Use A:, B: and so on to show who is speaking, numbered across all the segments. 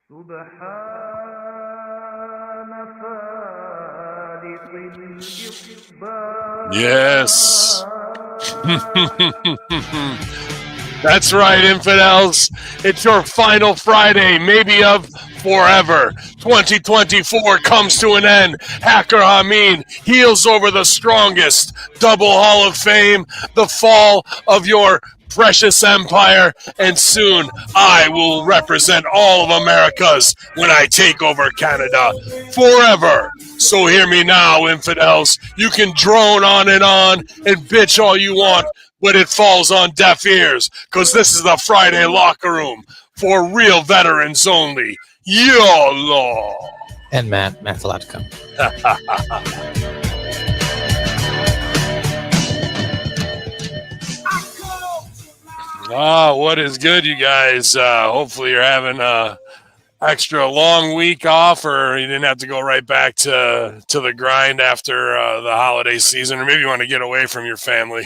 A: سبحان فالق الإصباح.
B: Yes. That's right, infidels. It's your final Friday, maybe of forever. 2024 comes to an end. Hacker Hameen heals over the strongest. Double Hall of Fame, the fall of your precious empire, and soon I will represent all of Americas when I take over Canada forever. So hear me now, infidels. You can drone on and bitch all you want, but it falls on deaf ears, because this is the Friday locker room for real veterans only. YOLO!
C: And Matt's allowed to come.
B: What is good, you guys? Hopefully you're having a extra long week off, or you didn't have to go right back to the grind after the holiday season, or maybe you want to get away from your family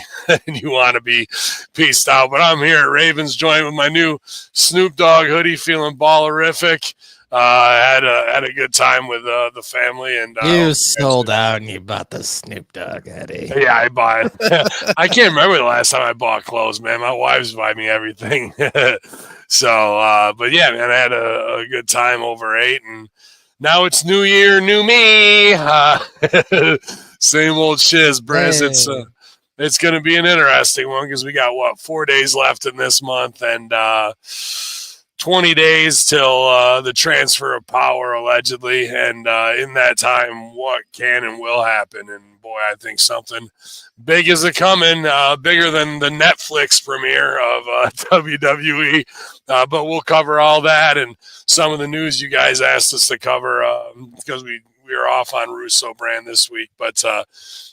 B: and you want to be peaced out. But I'm here at Ravens Joint with my new Snoop Dogg hoodie, feeling ballerific. Had a good time with the family, and
C: you sold out and you bought the Snoop Dogg hoodie.
B: Yeah, I bought it. I can't remember the last time I bought clothes, man. My wife's buy me everything. So, but yeah, man, I had a good time over 8, and now it's New Year, new me. Same old shiz, Briz. Hey. It's going to be an interesting one because we got 4 days left in this month, and 20 days till the transfer of power, allegedly. And in that time, what can and will happen? And boy, I think something big is coming, bigger than the Netflix premiere of WWE. But we'll cover all that and some of the news you guys asked us to cover because we were off on Russo brand this week. But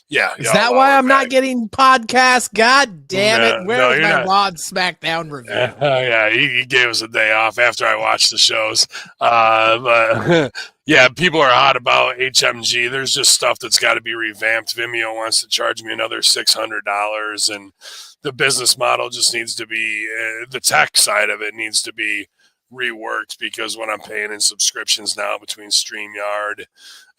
B: yeah.
C: Is that why I'm not getting podcasts? God damn it. Where's my Raw and SmackDown review?
B: Yeah, he gave us a day off after I watched the shows. But yeah, people are hot about HMG. There's just stuff that's got to be revamped. Vimeo wants to charge me another $600, and the business model just needs to be, the tech side of it needs to be reworked, because what I'm paying in subscriptions now between StreamYard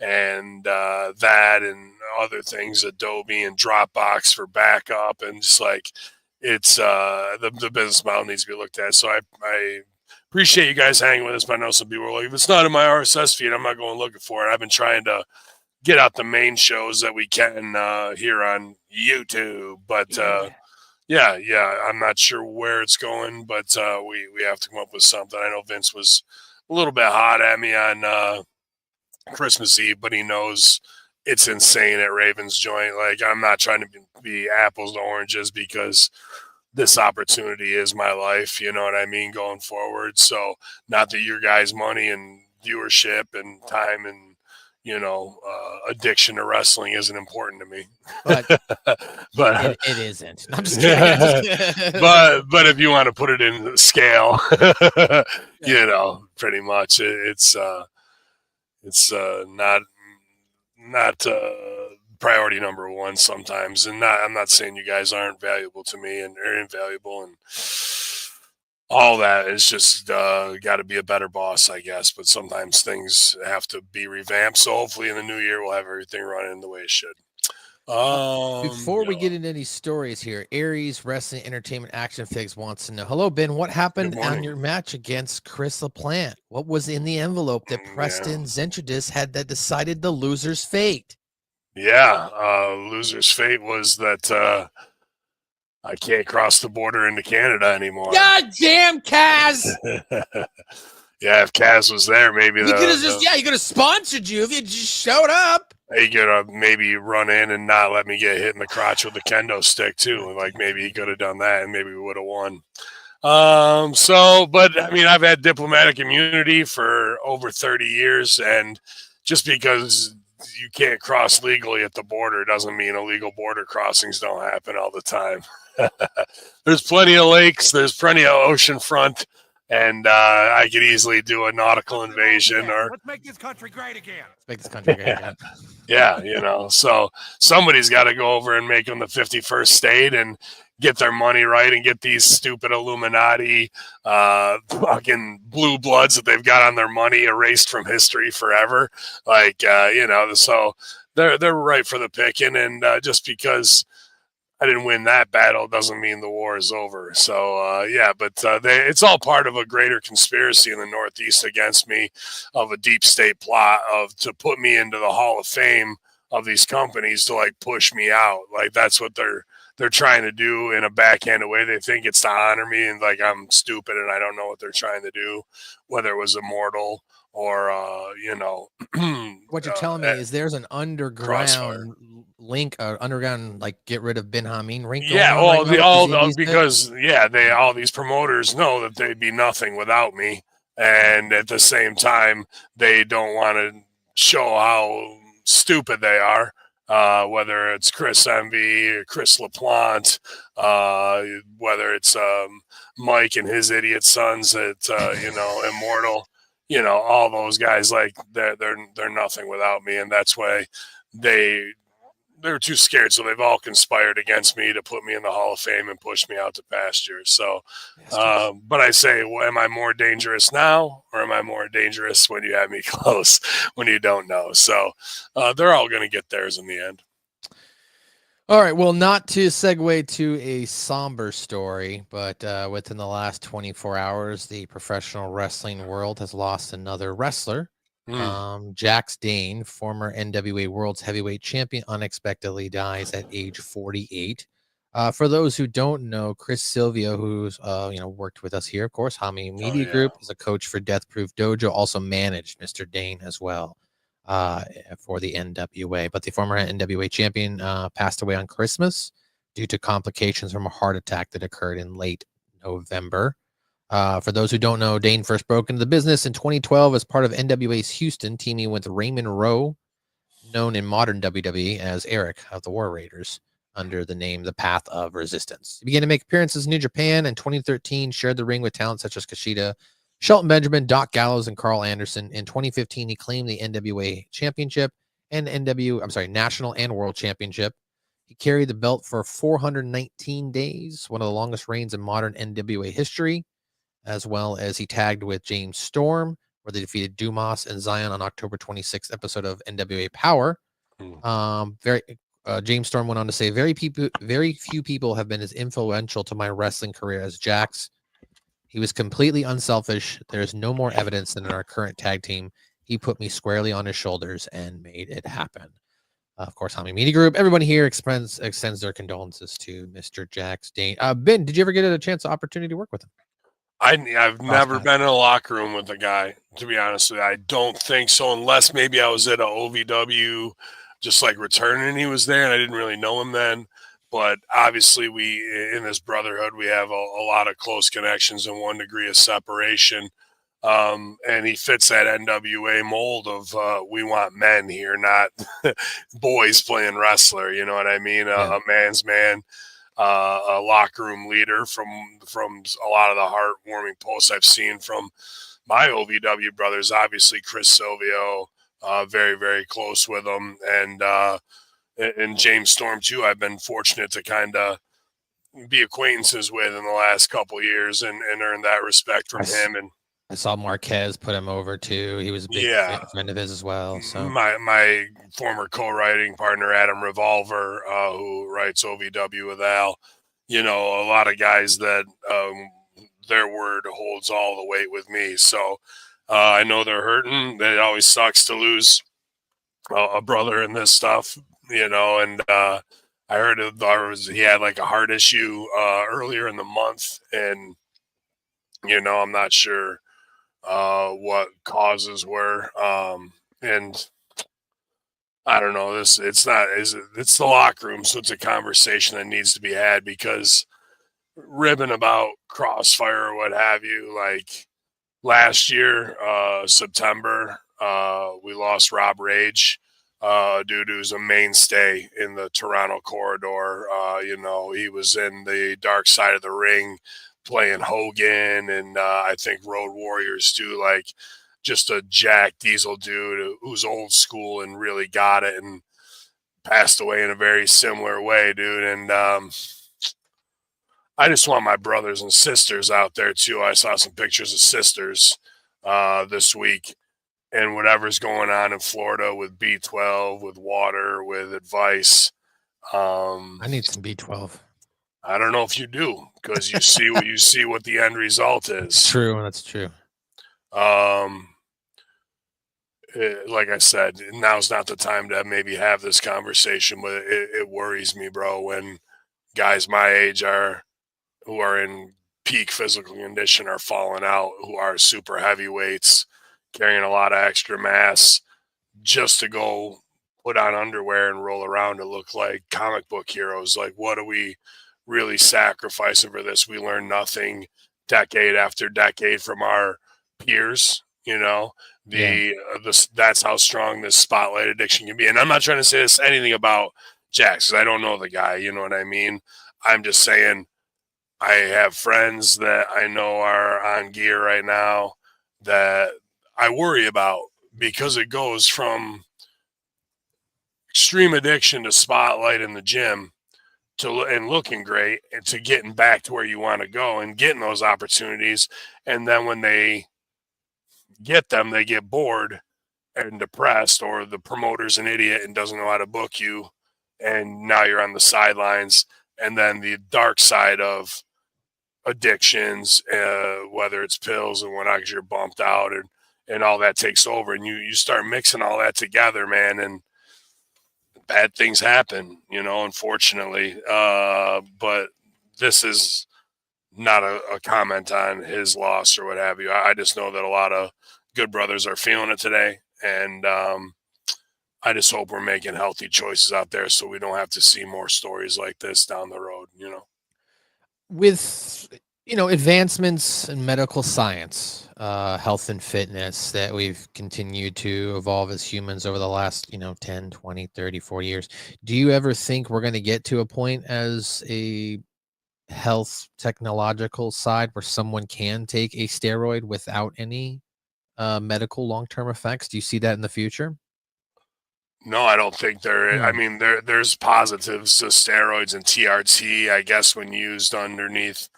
B: and that and other things, Adobe and Dropbox for backup, and just like it's the business model needs to be looked at. So I appreciate you guys hanging with us, but I know some people are like, if it's not in my RSS feed, I'm not going looking for it. I've been trying to get out the main shows that we can here on YouTube, but yeah, I'm not sure where it's going, but we have to come up with something. I know Vince was a little bit hot at me on Christmas Eve, but he knows it's insane at Ravens Joint. Like, I'm not trying to be apples to oranges, because this opportunity is my life, you know what I mean, going forward. So not that your guys' money and viewership and time and addiction to wrestling isn't important to me, but
C: it isn't. I'm just kidding.
B: but if you want to put it in the scale, pretty much it's not priority number one sometimes. And I'm not saying you guys aren't valuable to me and are invaluable and all that. It's just got to be a better boss, I guess. But sometimes things have to be revamped. So hopefully in the new year, we'll have everything running the way it should.
C: Before we get into any stories here, Aries Wrestling Entertainment Action Figs wants to know, hello, Ben, what happened on your match against Chris LaPlante? What was in the envelope that Preston Zentradis had that decided the loser's fate?
B: Yeah, loser's fate was that I can't cross the border into Canada anymore.
C: God damn, Kaz!
B: Yeah, if Kaz was there, maybe
C: he could have sponsored you if you just showed up.
B: He could have maybe run in and not let me get hit in the crotch with the kendo stick too. Like, maybe he could have done that, and maybe we would have won. But I mean, I've had diplomatic immunity for over 30 years, and just because you can't cross legally at the border doesn't mean illegal border crossings don't happen all the time. There's plenty of lakes, there's plenty of ocean front, and I could easily do a nautical invasion or
D: let's make this country great again.
C: Let's make this country great again.
B: Yeah, so somebody's got to go over and make them the 51st state and get their money right and get these stupid Illuminati fucking blue bloods that they've got on their money erased from history forever. Like, so they're right for the picking. And just because I didn't win that battle doesn't mean the war is over. So, it's all part of a greater conspiracy in the Northeast against me, of a deep state plot to put me into the Hall of Fame of these companies to like push me out. Like that's what they're trying to do in a backhanded way. They think it's to honor me, and like I'm stupid and I don't know what they're trying to do, whether it was Immortal or
C: what you're telling me is there's an underground link, underground like get rid of Ben Hameen link.
B: Yeah, all these promoters know that they'd be nothing without me, and at the same time they don't want to show how stupid they are. Whether it's Chris Envy or Chris LaPlante, whether it's Mike and his idiot sons at Immortal, all those guys, like they're nothing without me, and that's why they're too scared, so they've all conspired against me to put me in the Hall of Fame and push me out to pasture. So, but I say, well, am I more dangerous now, or am I more dangerous when you have me close, when you don't know? So they're all going to get theirs in the end.
C: All right, well, not to segue to a somber story, but within the last 24 hours, the professional wrestling world has lost another wrestler. Jax Dane, former NWA World's Heavyweight Champion, unexpectedly dies at age 48. For those who don't know, Chris Silvio, who's worked with us here, of course, Hami Media Group, is a coach for Death Proof Dojo, also managed Mr. Dane as well for the NWA. But the former NWA champion passed away on Christmas due to complications from a heart attack that occurred in late November. For those who don't know, Dane first broke into the business in 2012 as part of NWA's Houston, teaming with Raymond Rowe, known in modern WWE as Eric of the War Raiders, under the name The Path of Resistance. He began to make appearances in New Japan in 2013, shared the ring with talent such as Kushida, Shelton Benjamin, Doc Gallows, and Carl Anderson. In 2015, he claimed the NWA Championship and National and World Championship. He carried the belt for 419 days, one of the longest reigns in modern NWA history, as well as he tagged with James Storm, where they defeated Dumas and Zion on October 26th episode of NWA Power. James Storm went on to say, very few people have been as influential to my wrestling career as Jax. He was completely unselfish. There's no more evidence than in our current tag team. He put me squarely on his shoulders and made it happen. Of course, Hami Media Group, everyone here extends their condolences to Mr. Jax Dane. Ben, did you ever get a opportunity to work with him?
B: I've never been in a locker room with a guy, to be honest with you. I don't think so, unless maybe I was at a OVW just like returning and he was there and I didn't really know him then. But obviously in this brotherhood, we have a lot of close connections and 1 degree of separation. And he fits that NWA mold of we want men here, not boys playing wrestler. You know what I mean? A man's man. A locker room leader from a lot of the heartwarming posts I've seen from my OVW brothers. Obviously, Chris Silvio, very, very close with him, and James Storm too. I've been fortunate to kind of be acquaintances with in the last couple of years and earn that respect from him. And
C: I saw Marquez put him over too. He was a big friend of his as well. So
B: my former co-writing partner, Adam Revolver, who writes OVW with Al, a lot of guys that their word holds all the weight with me. So I know they're hurting. It always sucks to lose a brother in this stuff, and I heard he had like a heart issue earlier in the month, and I'm not sure what causes were, and I don't know. It's the locker room, so it's a conversation that needs to be had, because ribbing about Crossfire or what have you, like last year, September, we lost Rob Rage, dude who's a mainstay in the Toronto corridor. He was in the dark side of the ring playing Hogan and I think Road Warriors too, like just a Jack Diesel dude who's old school and really got it and passed away in a very similar way, dude. And I just want my brothers and sisters out there too. I saw some pictures of sisters this week, and whatever's going on in Florida with B12, with water, with advice.
C: I need some B12.
B: I don't know if you do, because you see what the end result is.
C: True, that's true.
B: Like I said, now's not the time to maybe have this conversation, but it worries me, bro, when guys my age who are in peak physical condition are falling out, who are super heavyweights, carrying a lot of extra mass, just to go put on underwear and roll around to look like comic book heroes. Like, what are we really sacrificing for this? We learn nothing decade after decade from our peers, you know. That's how strong this spotlight addiction can be. And I'm not trying to say anything about Jax, because I don't know the guy, you know what I mean? I'm just saying I have friends that I know are on gear right now that I worry about, because it goes from extreme addiction to spotlight in the gym and looking great and to getting back to where you want to go and getting those opportunities. And then when they get them, they get bored and depressed, or the promoter's an idiot and doesn't know how to book you, and now you're on the sidelines. And then the dark side of addictions, whether it's pills and whatnot, because you're bumped out and all that takes over, and you start mixing all that together, man, and bad things happen, you know, unfortunately. But this is not a comment on his loss or what have you. I just know that a lot of good brothers are feeling it today, and I just hope we're making healthy choices out there so we don't have to see more stories like this down the road, you know.
C: With, you know, advancements in medical science, health and fitness that we've continued to evolve as humans over the last, 10, 20, 30, 40 years, do you ever think we're going to get to a point as a health technological side where someone can take a steroid without any medical long-term effects? Do you see that in the future?
B: No, I don't think there. I mean, there's positives to steroids and TRT, I guess, when used underneath.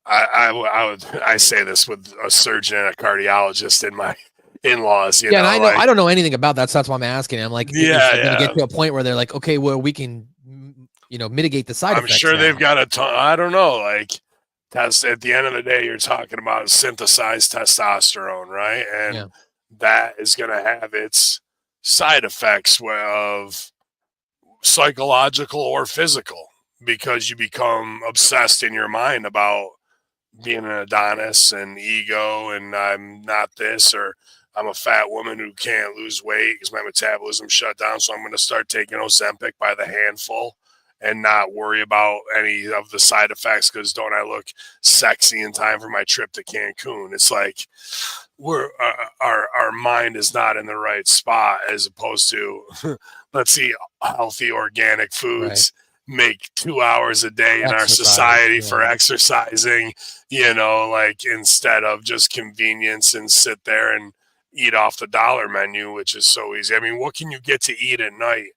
B: I say this with a surgeon and a cardiologist in my in-laws.
C: And I don't know anything about that, so that's why I'm asking. I'm like, is it going to get to a point where they're like, okay, well, we can, mitigate the side effects?
B: I'm sure they've got a ton. I don't know, like. At the end of the day, you're talking about synthesized testosterone, right? And that is going to have its side effects of psychological or physical, because you become obsessed in your mind about being an Adonis and ego, and I'm not this, or I'm a fat woman who can't lose weight because my metabolism shut down, so I'm going to start taking Ozempic by the handful and not worry about any of the side effects, because don't I look sexy in time for my trip to Cancun? It's like our mind is not in the right spot, as opposed to let's see healthy organic foods make 2 hours a day in our society for exercising, like instead of just convenience and sit there and eat off the dollar menu, which is so easy. I mean, what can you get to eat at night?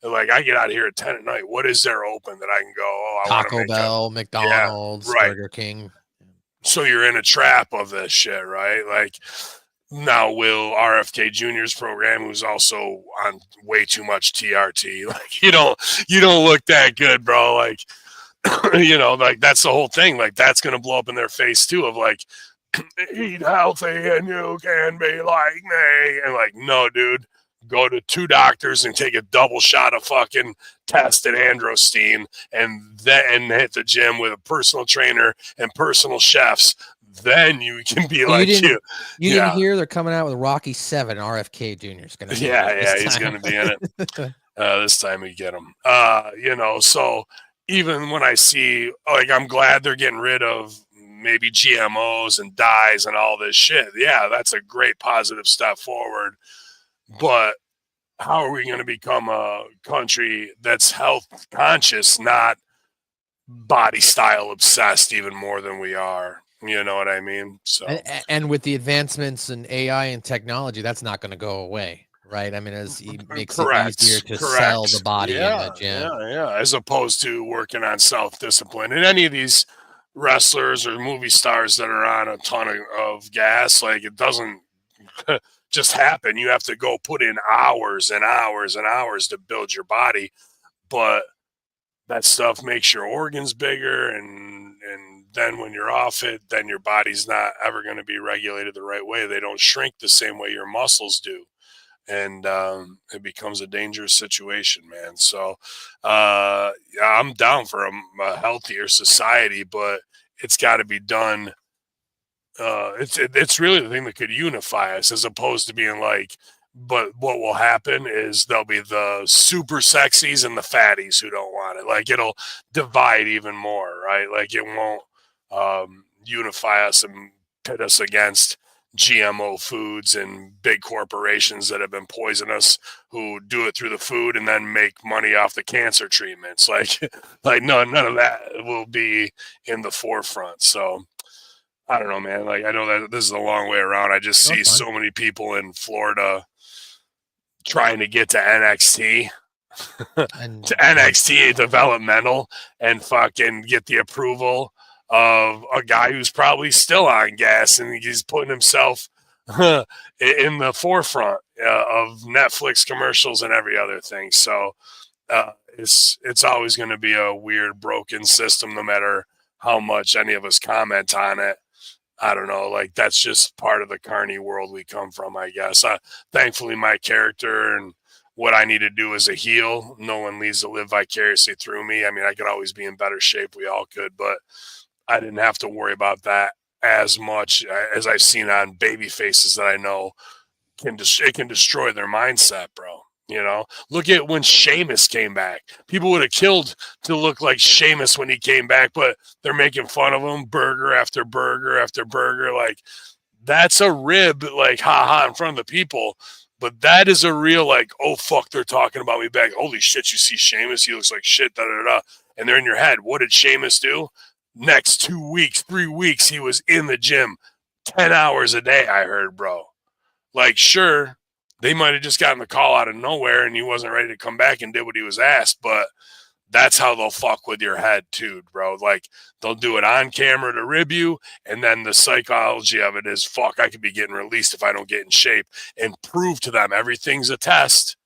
B: Like, I get out of here at 10 at night. What is there open that I can go?
C: Taco Bell, McDonald's, Burger King.
B: So you're in a trap of this shit, right? Like, now Will RFK Jr.'s program, who's also on way too much TRT, like you don't look that good, bro. Like, like that's the whole thing. Like, that's gonna blow up in their face too. Of like, eat healthy and you can be like me, and like, no, dude. Go to 2 doctors and take a double shot of fucking test and androstenedione, and then hit the gym with a personal trainer and personal chefs. Then you can be like you.
C: You didn't hear they're coming out with Rocky 7. RFK Jr. is gonna.
B: He's gonna be in it. This time we get him. So even when I see, like, I'm glad they're getting rid of maybe GMOs and dyes and all this shit. Yeah, that's a great positive step forward. But how are we going to become a country that's health conscious, not body style obsessed even more than we are. You know what I mean? So,
C: and with the advancements in AI and technology, that's not going to go away, right? I mean, as he makes it easier to sell the body in the gym.
B: Yeah. As opposed to working on self-discipline. And any of these wrestlers or movie stars that are on a ton of gas, like it doesn't just happen. You have to go put in hours and hours and hours to build your body. But that stuff makes your organs bigger, and then when you're off it, then your body's not ever going to be regulated the right way. They don't shrink the same way your muscles do, and it becomes a dangerous situation, man. So I'm down for a healthier society, but it's got to be done. It's really the thing that could unify us, as opposed to being like, but what will happen is there'll be the super sexies and the fatties who don't want it. Like, it'll divide even more, right? Like, it won't unify us and pit us against GMO foods and big corporations that have been poisoning us, who do it through the food and then make money off the cancer treatments. Like none of that will be in the forefront. So I don't know, man. Like, I know that this is a long way around. I just see so many people in Florida trying to get to NXT, to NXT developmental, and fucking get the approval of a guy who's probably still on gas, and he's putting himself in the forefront of Netflix commercials and every other thing. So it's always going to be a weird, broken system, no matter how much any of us comment on it. I don't know, like, that's just part of the carny world we come from, I guess. Thankfully, my character and what I need to do as a heel, no one needs to live vicariously through me. I mean, I could always be in better shape. We all could, but I didn't have to worry about that as much as I've seen on baby faces that I know it can destroy their mindset, bro. You know, look at when Sheamus came back. People would have killed to look like Sheamus when he came back, but they're making fun of him burger after burger after burger. Like, that's a rib, like, haha, in front of the people. But that is a real, like, oh, fuck, they're talking about me back. Holy shit, you see Sheamus? He looks like shit, da-da-da. And they're in your head. What did Sheamus do? Next 2 weeks, 3 weeks, he was in the gym 10 hours a day, I heard, bro. Like, sure, they might have just gotten the call out of nowhere and he wasn't ready to come back and did what he was asked, but that's how they'll fuck with your head too, bro. Like, they'll do it on camera to rib you, and then the psychology of it is, fuck, I could be getting released if I don't get in shape, and prove to them everything's a test.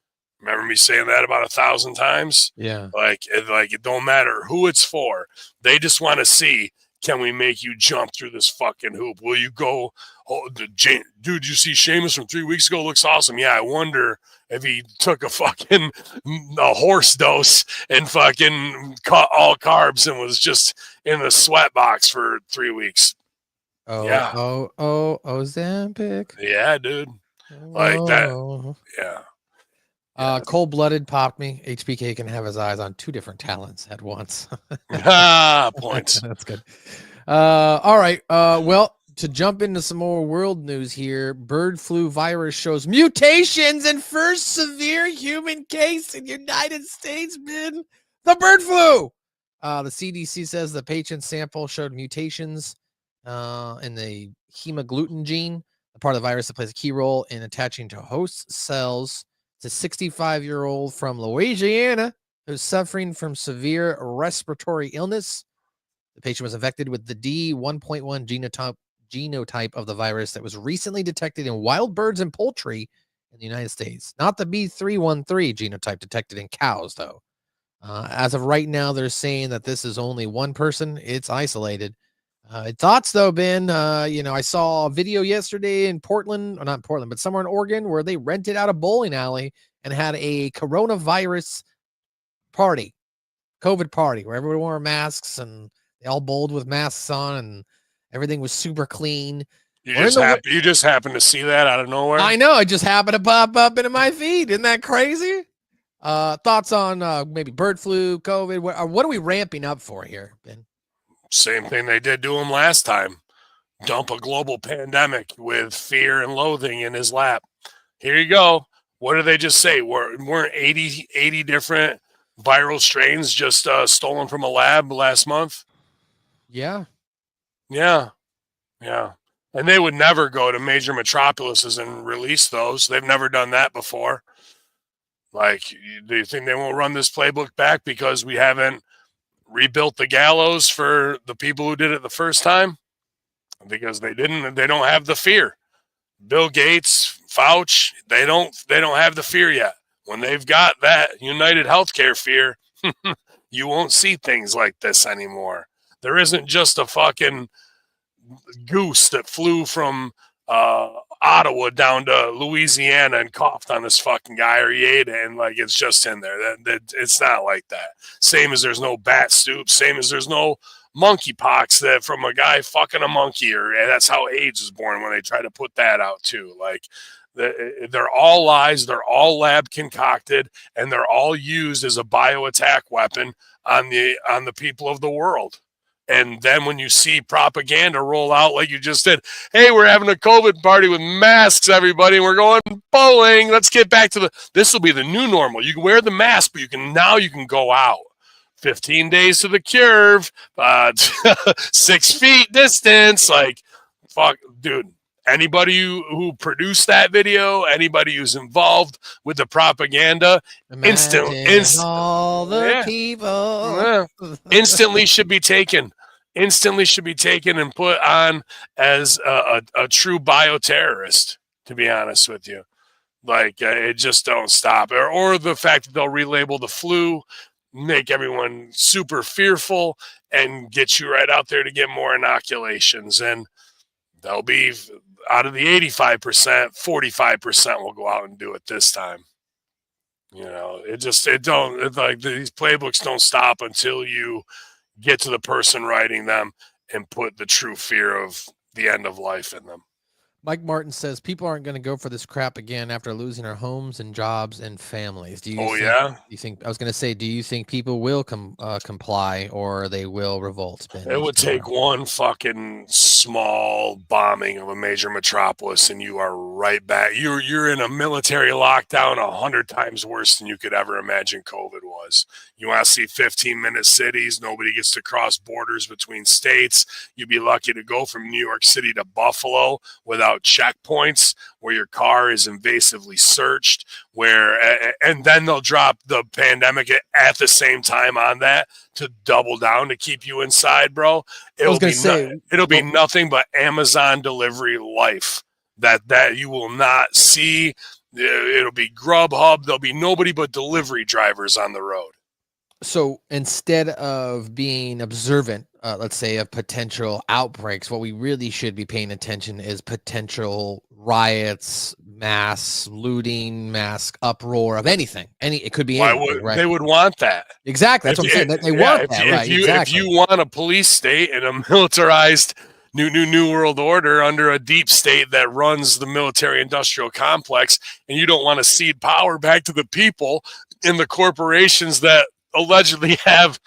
B: Remember me saying that about 1,000 times?
C: Yeah.
B: Like it don't matter who it's for. They just want to see, can we make you jump through this fucking hoop? Will you go, oh, dude, you see Sheamus from 3 weeks ago? Looks awesome. Yeah, I wonder if he took a horse dose and fucking cut all carbs and was just in the sweat box for 3 weeks.
C: Oh,
B: yeah.
C: Ozempic.
B: Yeah, dude. Like that. Yeah.
C: Cold-blooded popped me. HBK can have his eyes on two different talents at once.
B: Points.
C: That's good. All right. Well, to jump into some more world news here, bird flu virus shows mutations in first severe human case in United States, man. The bird flu. The CDC says the patient sample showed mutations in the hemagglutinin gene, a part of the virus that plays a key role in attaching to host cells. It's a 65-year-old from Louisiana who's suffering from severe respiratory illness. The patient was infected with the D1.1 genotype of the virus that was recently detected in wild birds and poultry in the United States. Not the B313 genotype detected in cows, though. As of right now, they're saying that this is only one person. It's isolated. Thoughts, though, Ben? I saw a video yesterday in Portland, or not Portland, but somewhere in Oregon, where they rented out a bowling alley and had a coronavirus party, COVID party, where everyone wore masks and they all bowled with masks on, and everything was super clean.
B: You just happened to see that out of nowhere?
C: I know. It just happened to pop up into my feed. Isn't that crazy? Thoughts on maybe bird flu, COVID? What are we ramping up for here, Ben?
B: Same thing they did to him last time. Dump a global pandemic with fear and loathing in his lap. Here you go. What did they just say? Weren't 80 different viral strains just stolen from a lab last month.
C: Yeah.
B: Yeah. And they would never go to major metropolises and release those. They've never done that before. Like, do you think they won't run this playbook back because we haven't rebuilt the gallows for the people who did it the first time? Because they didn't. They don't have the fear. Bill Gates, Fauci, they don't have the fear yet. When they've got that United Healthcare fear, you won't see things like this anymore. There isn't just a fucking goose that flew from Ottawa down to Louisiana and coughed on this fucking guy, or he ate it and like it's just in there. That it's not like that. Same as there's no bat stoop. Same as there's no monkeypox that from a guy fucking a monkey, or that's how AIDS is born when they try to put that out too. Like they're all lies. They're all lab concocted, and they're all used as a bioattack weapon on the people of the world. And then when you see propaganda roll out like you just did, hey, we're having a COVID party with masks, everybody. We're going bowling. Let's get back to this will be the new normal. You can wear the mask, but you can go out. 15 days to the curve, 6 feet distance. Like, fuck, dude. Anybody who produced that video, anybody who's involved with the propaganda, instantly should be taken. Instantly should be taken and put on as a true bioterrorist, to be honest with you. Like, it just don't stop. Or the fact that they'll relabel the flu, make everyone super fearful, and get you right out there to get more inoculations. And they'll be, out of the 85%, 45% will go out and do it this time. You know, like these playbooks don't stop until you get to the person writing them and put the true fear of the end of life in them.
C: Mike Martin says people aren't going to go for this crap again after losing their homes and jobs and families. Do you think I was going to say, do you think people will comply or they will revolt? Ben?
B: It would take one fucking small bombing of a major metropolis and you are right back. You're in a military lockdown 100 times worse than you could ever imagine COVID was. You want to see 15-minute cities. Nobody gets to cross borders between states. You'd be lucky to go from New York City to Buffalo without checkpoints, where your car is invasively searched, and then they'll drop the pandemic at the same time on that to double down to keep you inside, bro. It'll be nothing but Amazon delivery life that you will not see. It'll be Grubhub. There'll be nobody but delivery drivers on the road.
C: So instead of being observant, let's say, of potential outbreaks, what we really should be paying attention is potential riots, mass looting, mass uproar of anything. It could be anything, right?
B: They would want that.
C: Exactly. That's what I'm saying. They want that, right?
B: If you want a police state and a militarized new world order under a deep state that runs the military industrial complex, and you don't want to cede power back to the people in the corporations that allegedly have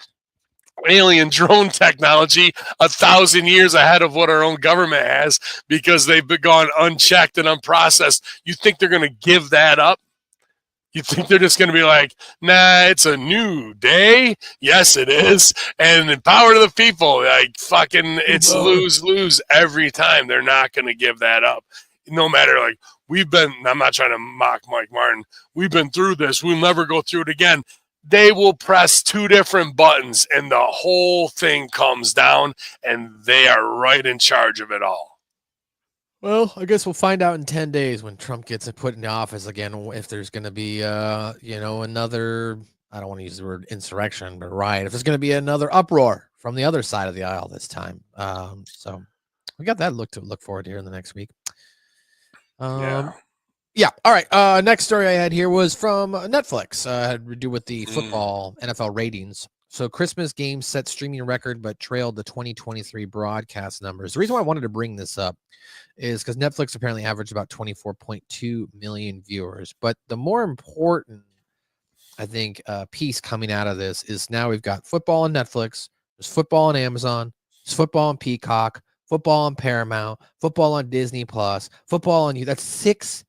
B: alien drone technology 1,000 years ahead of what our own government has because they've been gone unchecked and unprocessed. You think they're going to give that up? You think they're just going to be like, nah, it's a new day? Yes, it is. And power to the people. Like, fucking, it's lose every time. They're not going to give that up. No matter, like, I'm not trying to mock Mike Martin. We've been through this. We'll never go through it again. They will press 2 different buttons and the whole thing comes down, and they are right in charge of it all.
C: Well, I guess we'll find out in 10 days when Trump gets put into office again, if there's going to be, another, I don't want to use the word insurrection, but riot. If there's going to be another uproar from the other side of the aisle this time. So we got that to look forward to here in the next week. Yeah. All right. Next story I had here was from Netflix. Had to do with the football NFL ratings. So Christmas games set streaming record, but trailed the 2023 broadcast numbers. The reason why I wanted to bring this up is because Netflix apparently averaged about 24.2 million viewers. But the more important, I think, piece coming out of this is now we've got football on Netflix, there's football on Amazon, there's football on Peacock, football on Paramount, football on Disney Plus, football on you. That's six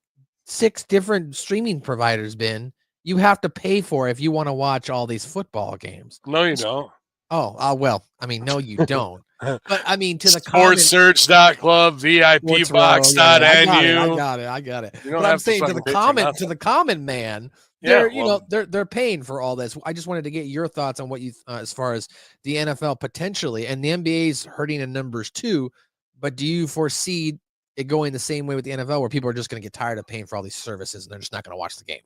C: different streaming providers, Ben, You have to pay for it if you want to watch all these football games.
B: No, you don't.
C: Oh, well, I mean, no, you don't. But I mean, to the
B: SportsSearch.club, VIPbox.nu.
C: I got it.
B: You don't
C: but
B: have
C: I'm saying to the common man, they're paying for all this. I just wanted to get your thoughts on what you as far as the NFL potentially, and the NBA's hurting in numbers too. But do you foresee it going the same way with the NFL, where people are just going to get tired of paying for all these services and they're just not going to watch the game?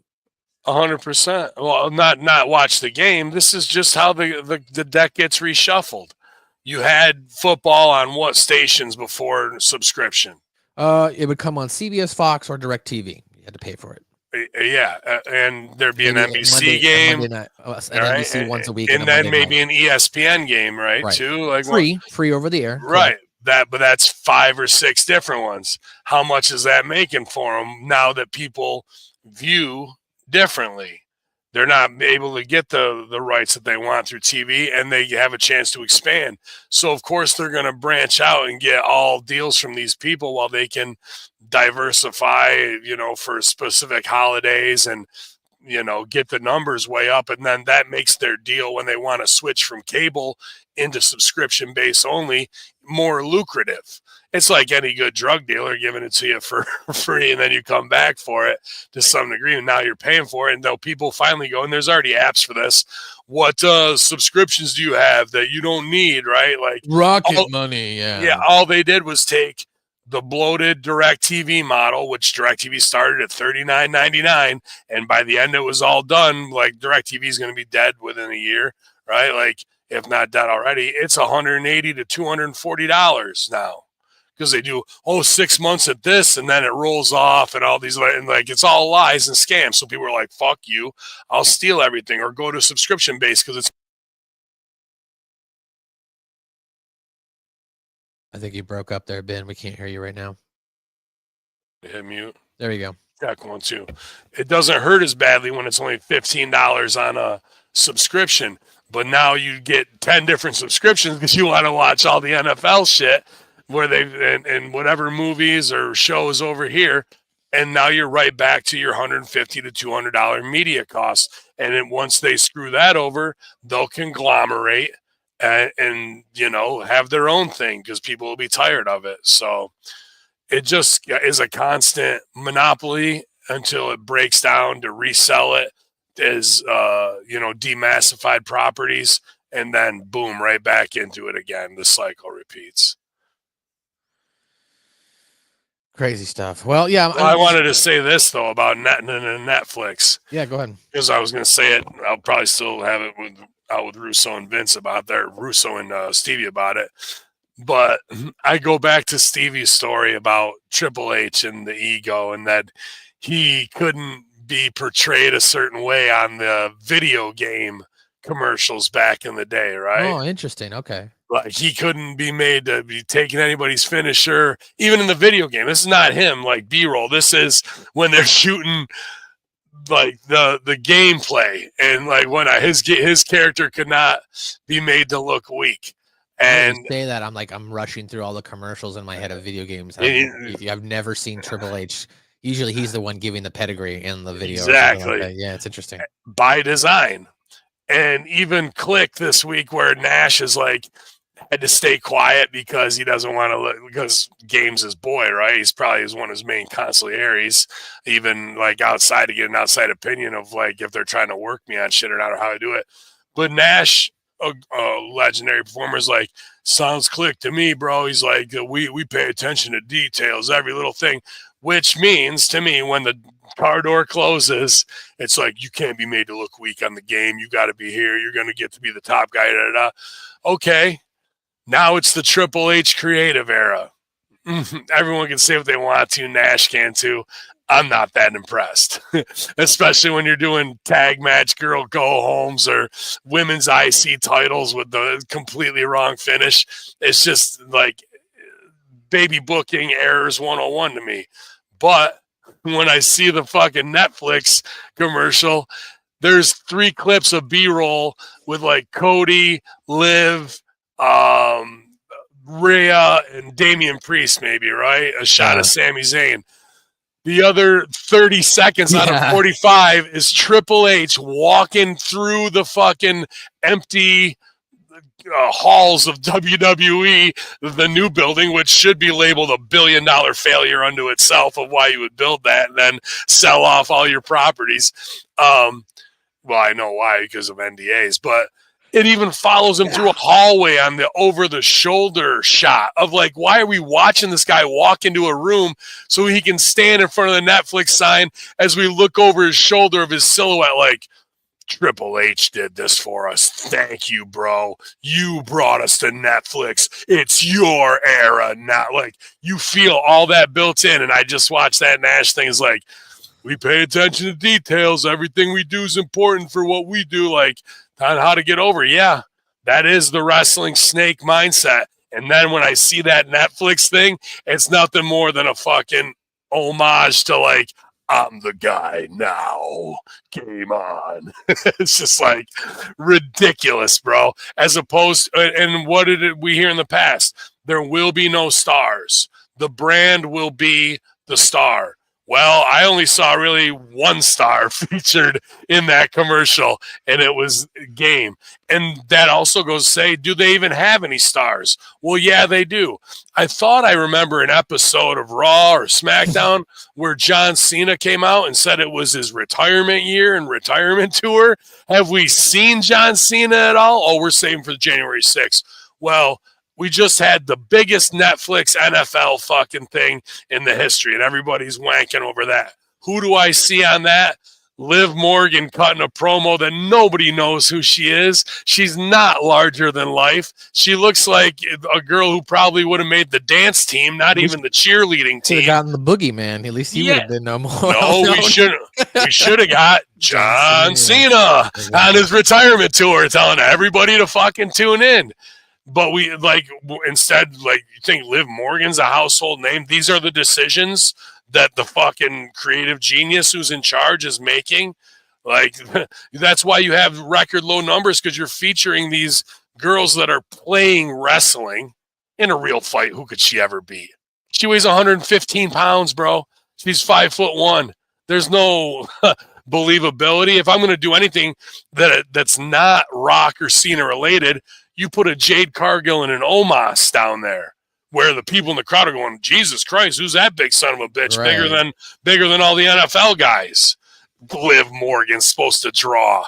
B: 100%. Well, not watch the game. This is just how the deck gets reshuffled. You had football on what stations before subscription?
C: It would come on CBS, Fox, or DirecTV. You had to pay for it.
B: Yeah, and there'd be an NBC game,
C: Monday night, NBC once a week,
B: and then maybe an ESPN game, right? Too, like
C: free over the air,
B: right? But that's 5 or 6 different ones. How much is that making for them now that people view differently? They're not able to get the rights that they want through TV, and they have a chance to expand. So, of course, they're going to branch out and get all deals from these people while they can diversify, for specific holidays and, get the numbers way up. And then that makes their deal when they want to switch from cable into subscription base only more lucrative. It's like any good drug dealer giving it to you for free, and then you come back for it to some degree, and now you're paying for it. And though people finally go, and there's already apps for this, what subscriptions do you have that you don't need, right? Like
C: Rocket Money, yeah.
B: Yeah, all they did was take the bloated DirecTV model, which DirecTV started at $39.99, and by the end it was all done. Like DirecTV is going to be dead within a year, right? Like if not dead already, it's $180 to $240 now. Because they do 6 months at this, and then it rolls off, and all these, and like it's all lies and scams. So people are like, "Fuck you, I'll steal everything," or go to subscription base because it's.
C: I think you broke up there, Ben. We can't hear you right now.
B: Hit mute.
C: There you go.
B: Check 1, 2. It doesn't hurt as badly when it's only $15 on a subscription, but now you get 10 different subscriptions because you want to watch all the NFL shit. Where they and whatever movies or shows over here, and now you're right back to your $150 to $200 media costs. And then once they screw that over, they'll conglomerate and have their own thing because people will be tired of it. So it just is a constant monopoly until it breaks down to resell it as demassified properties, and then boom, right back into it again. The cycle repeats.
C: Crazy stuff. Well, yeah.
B: I wanted to say this, though, about Netflix.
C: Yeah, go ahead.
B: Because I was going to say it. I'll probably still have it out with Russo and Vince about that, Russo and Stevie about it. But I go back to Stevie's story about Triple H and the ego, and that he couldn't be portrayed a certain way on the video game commercials back in the day, right?
C: Oh, interesting. Okay.
B: Like he couldn't be made to be taking anybody's finisher, even in the video game. This is not him, like B-roll. This is when they're shooting like the gameplay, and like when his character could not be made to look weak. And
C: say that I'm rushing through all the commercials in my head of video games. I've never seen Triple H. Usually he's the one giving the pedigree in the video.
B: Exactly.
C: Like yeah, it's interesting.
B: By design. And even Click this week where Nash is like had to stay quiet because he doesn't want to because Game's his boy, right? He's probably one of his main consiglieres, even like outside to get an outside opinion of like if they're trying to work me on shit or not or how to do it. But Nash, a legendary performer, is like, sounds Click to me, bro. He's like, we pay attention to details, every little thing, which means to me when the car door closes, it's like you can't be made to look weak on the game. You got to be here. You're going to get to be the top guy. Da, da, da. Okay. Now it's the Triple H creative era. Everyone can say what they want to. Nash can too. I'm not that impressed, especially when you're doing tag match girl go homes or women's IC titles with the completely wrong finish. It's just like baby booking errors 101 to me. But when I see the fucking Netflix commercial, there's 3 clips of B-roll with like Cody, Liv, Rhea, and Damian Priest, maybe, right? A shot of Sami Zayn. The other 30 seconds out of 45 is Triple H walking through the fucking empty halls of WWE, the new building, which should be labeled $1 billion failure unto itself of why you would build that and then sell off all your properties. Well, I know why, because of NDAs, but it even follows him through a hallway on the over-the-shoulder shot of like, why are we watching this guy walk into a room so he can stand in front of the Netflix sign as we look over his shoulder of his silhouette like, Triple H did this for us. Thank you, bro. You brought us to Netflix. It's your era. Not like you feel all that built in. And I just watched that Nash thing. Is like, we pay attention to details. Everything we do is important for what we do. Like on how to get over. Yeah, that is the wrestling snake mindset. And then when I see that Netflix thing, it's nothing more than a fucking homage to like, I'm the guy now. Game on. It's just like ridiculous, bro. As opposed to, and what did we hear in the past? There will be no stars. The brand will be the star. Well, I only saw really one star featured in that commercial, and it was Game. And that also goes to say, do they even have any stars? Well, yeah, they do. I thought I remember an episode of Raw or SmackDown where John Cena came out and said it was his retirement year and retirement tour. Have we seen John Cena at all? Oh, we're saving for January 6th. Well, we just had the biggest Netflix NFL fucking thing in the history, and everybody's wanking over that. Who do I see on that? Liv Morgan cutting a promo that nobody knows who she is. She's not larger than life. She looks like a girl who probably would have made the dance team, not even the cheerleading team.
C: Could have gotten the boogeyman. At least he would have been no more.
B: No, we should have got John Cena on his retirement tour telling everybody to fucking tune in. But we instead you think Liv Morgan's a household name. These are the decisions that the fucking creative genius who's in charge is making. Like that's why you have record low numbers, because you're featuring these girls that are playing wrestling in a real fight. Who could she ever beat? She weighs 115 pounds, bro. She's 5'1". There's no believability. If I'm going to do anything that's not Rock or Cena related, you put a Jade Cargill and an Omos down there where the people in the crowd are going, Jesus Christ, who's that big son of a bitch? Right. Bigger than all the NFL guys. Liv Morgan's supposed to draw.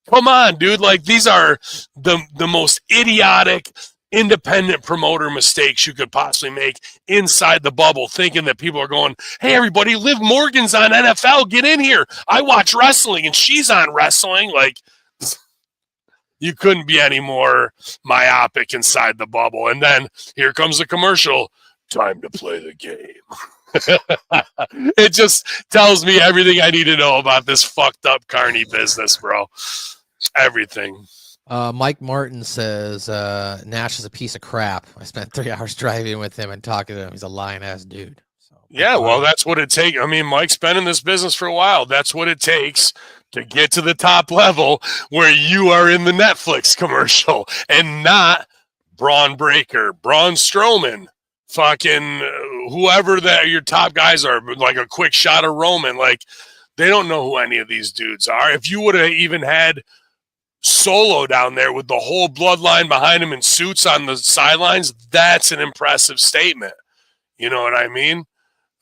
B: Come on, dude. Like, these are the most idiotic independent promoter mistakes you could possibly make inside the bubble, thinking that people are going, hey, everybody, Liv Morgan's on NFL. Get in here. I watch wrestling and she's on wrestling. Like, you couldn't be any more myopic inside the bubble. And then here comes the commercial. Time to play the game. It just tells me everything I need to know about this fucked up carny business, bro. Everything.
C: Mike Martin says Nash is a piece of crap. I spent 3 hours driving with him and talking to him. He's a lying-ass dude. So,
B: yeah, well, that's what it takes. I mean, Mike's been in this business for a while. That's what it takes to get to the top level where you are in the Netflix commercial and not Braun Breaker, Braun Strowman, fucking whoever that your top guys are, like a quick shot of Roman. Like, they don't know who any of these dudes are. If you would have even had Solo down there with the whole bloodline behind him in suits on the sidelines, that's an impressive statement. You know what I mean?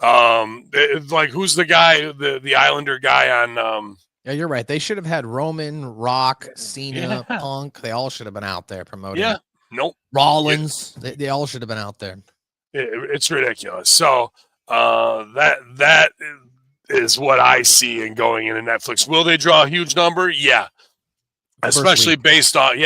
B: Like, who's the guy, the Islander guy on
C: yeah, you're right. They should have had Roman, Rock, Cena, Punk. They all should have been out there promoting.
B: Yeah. Nope.
C: Rollins. They all should have been out there.
B: It's ridiculous. So that is what I see in going into Netflix. Will they draw a huge number? Yeah. Especially based on,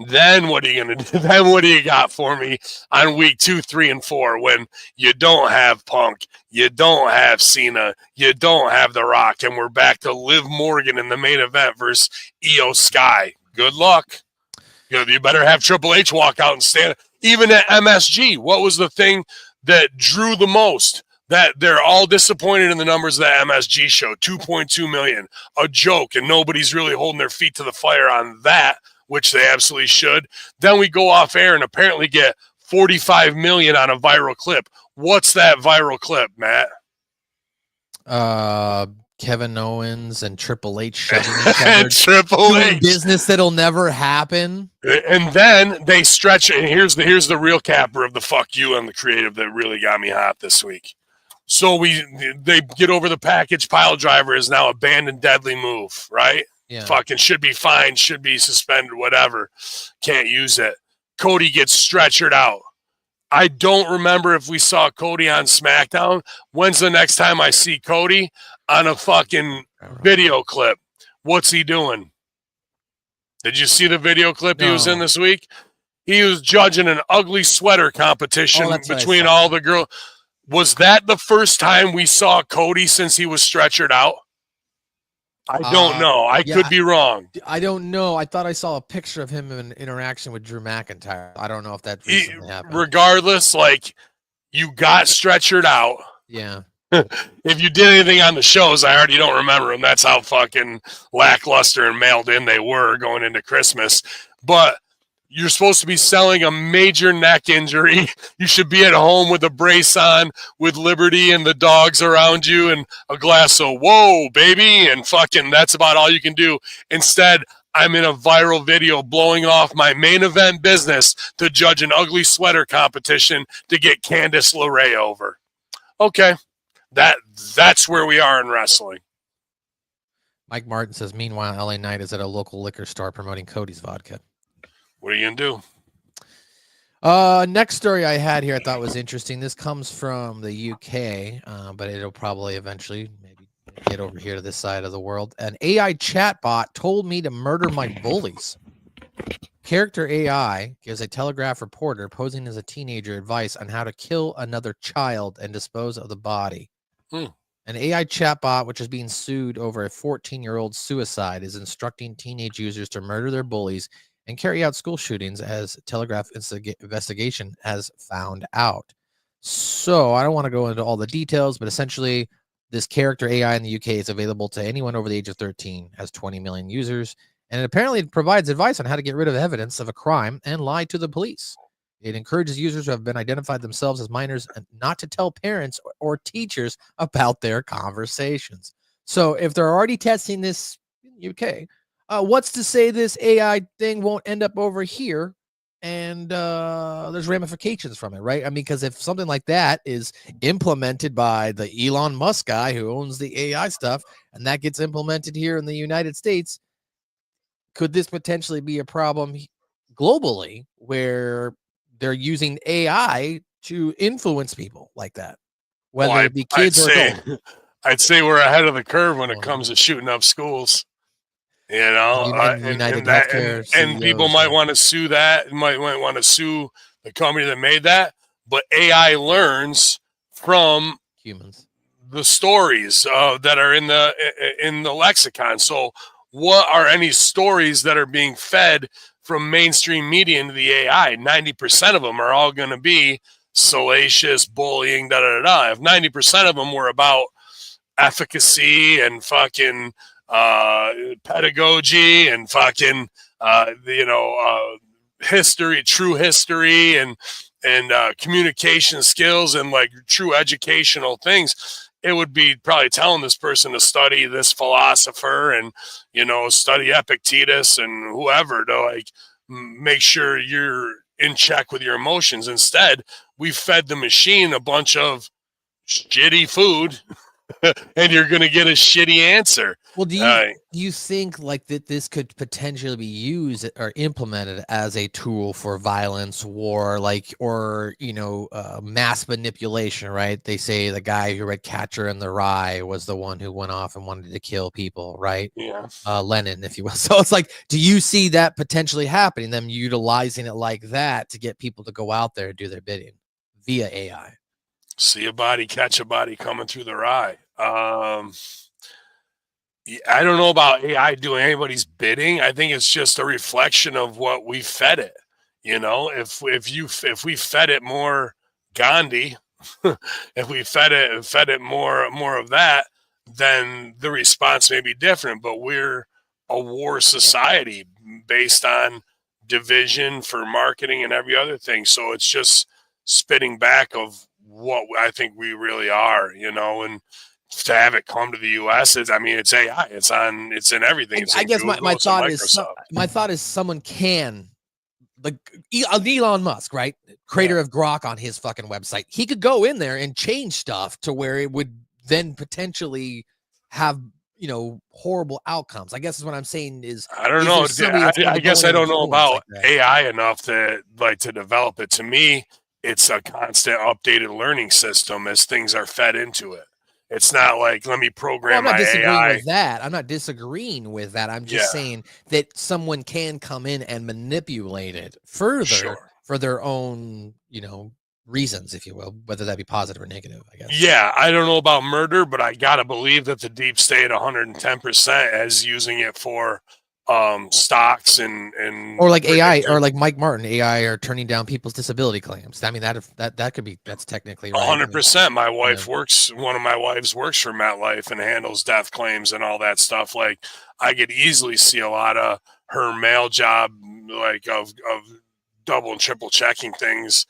B: Then what are you going to do? Then what do you got for me on week 2, 3, and 4 when you don't have Punk, you don't have Cena, you don't have The Rock, and we're back to Liv Morgan in the main event versus Io Sky? Good luck. You better have Triple H walk out and stand. Even at MSG, what was the thing that drew the most? That they're all disappointed in the numbers of that MSG show, 2.2 million, a joke, and nobody's really holding their feet to the fire on that, which they absolutely should. Then we go off air and apparently get 45 million on a viral clip. What's that viral clip, Matt?
C: Kevin Owens and Triple H shoving each other,
B: Triple
C: doing
B: H
C: business that'll never happen.
B: And then they stretch it. And here's the real capper of the fuck you on the creative that really got me hot this week. So they get over the package. Pile driver is now a banned and deadly move, right?
C: Yeah.
B: Fucking should be fined, should be suspended, whatever. Can't use it. Cody gets stretchered out. I don't remember if we saw Cody on SmackDown. When's the next time I see Cody on a fucking video clip? What's he doing? Did you see the video clip he was in this week? He was judging an ugly sweater competition between all the girls. Was that the first time we saw Cody since he was stretchered out? I don't know. I could be wrong.
C: I don't know. I thought I saw a picture of him in interaction with Drew McIntyre. I don't know if that recently happened.
B: Regardless, like, you got stretchered out.
C: Yeah.
B: If you did anything on the shows, I already don't remember them. That's how fucking lackluster and mailed in they were going into Christmas. But you're supposed to be selling a major neck injury. You should be at home with a brace on, with Liberty and the dogs around you and a glass of whoa, baby, and fucking that's about all you can do. Instead, I'm in a viral video blowing off my main event business to judge an ugly sweater competition to get Candice LeRae over. Okay. That's where we are in wrestling.
C: Mike Martin says, meanwhile, LA Knight is at a local liquor store promoting Cody's vodka.
B: What are you going to do?
C: Next story I had here I thought was interesting. This comes from the UK, but it'll probably eventually maybe get over here to this side of the world. An AI chatbot told me to murder my bullies. Character AI gives a Telegraph reporter posing as a teenager advice on how to kill another child and dispose of the body. An AI chatbot, which is being sued over a 14-year-old suicide, is instructing teenage users to murder their bullies and carry out school shootings, as Telegraph investigation has found out. So I don't want to go into all the details, but essentially this character AI in the UK is available to anyone over the age of 13, has 20 million users, and it apparently provides advice on how to get rid of evidence of a crime and lie to the police. It encourages users who have been identified themselves as minors not to tell parents or teachers about their conversations. So if they're already testing this in UK, what's to say this AI thing won't end up over here and there's ramifications from it, right? I mean, because if something like that is implemented by the Elon Musk guy who owns the AI stuff and that gets implemented here in the United States, could this potentially be a problem globally where they're using AI to influence people like that, whether it be kids or adults?
B: I'd say we're ahead of the curve when it comes to shooting up schools. You know, and people might want to sue that, might want to sue the company that made that. But AI learns from
C: humans,
B: the stories that are in the lexicon. So, what are any stories that are being fed from mainstream media into the AI? 90% of them are all going to be salacious, bullying, da da da. If 90% of them were about efficacy and fucking pedagogy and fucking history, true history, and communication skills and like true educational things, it would be probably telling this person to study this philosopher and, study Epictetus and whoever to like make sure you're in check with your emotions. Instead, we fed the machine a bunch of shitty food and you're going to get a shitty answer.
C: Well, do you think like that this could potentially be used or implemented as a tool for violence, war, or mass manipulation, right? They say the guy who read Catcher in the Rye was the one who went off and wanted to kill people, right?
B: Yeah.
C: Lenin, if you will. So it's like, do you see that potentially happening, them utilizing it like that to get people to go out there and do their bidding via AI?
B: See a body, catch a body coming through the rye. I don't know about AI doing anybody's bidding. I think it's just a reflection of what we fed it. If we fed it more Gandhi, if we fed it more of that, then the response may be different. But we're a war society based on division for marketing and every other thing. So it's just spitting back of what I think we really are, and to have it come to the U.S. I mean, it's AI. It's in everything. It's
C: I
B: in
C: guess
B: Google,
C: my thought
B: Microsoft.
C: is someone can, like Elon Musk, right? Creator of Grok on his fucking website. He could go in there and change stuff to where it would then potentially have, horrible outcomes. I guess is what I'm saying is.
B: I don't know. I guess I don't know about
C: like
B: AI enough to develop it. To me, it's a constant updated learning system as things are fed into it. It's not like, let me program my AI.
C: I'm not disagreeing with that. I'm just saying that someone can come in and manipulate it further for their own, reasons, if you will, whether that be positive or negative, I guess.
B: Yeah, I don't know about murder, but I got to believe that the deep state 110% is using it for stocks and
C: or like AI, or like Mike Martin, AI are turning down people's disability claims. I mean, that could be, that's technically right.
B: 100%. My wife one of my wives works for MetLife and handles death claims and all that stuff. Like, I could easily see a lot of her mail job, like of double and triple checking things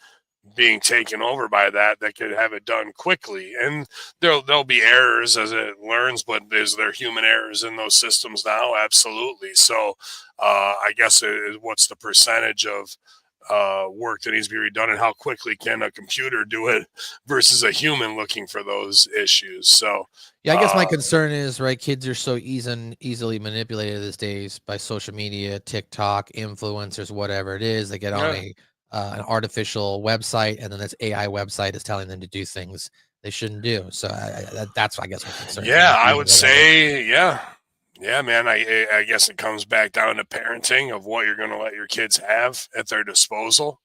B: being taken over by that could have it done quickly. And there'll be errors as it learns, but is there human errors in those systems now? Absolutely. So I guess what's the percentage of work that needs to be redone, and how quickly can a computer do it versus a human looking for those issues? So
C: yeah, I guess my concern is, right, kids are so easily manipulated these days by social media, TikTok, influencers, whatever it is. They get on an artificial website, and then this AI website is telling them to do things they shouldn't do. So that's, I guess, my concern.
B: Yeah, I would say, yeah, man. I guess it comes back down to parenting, of what you're going to let your kids have at their disposal.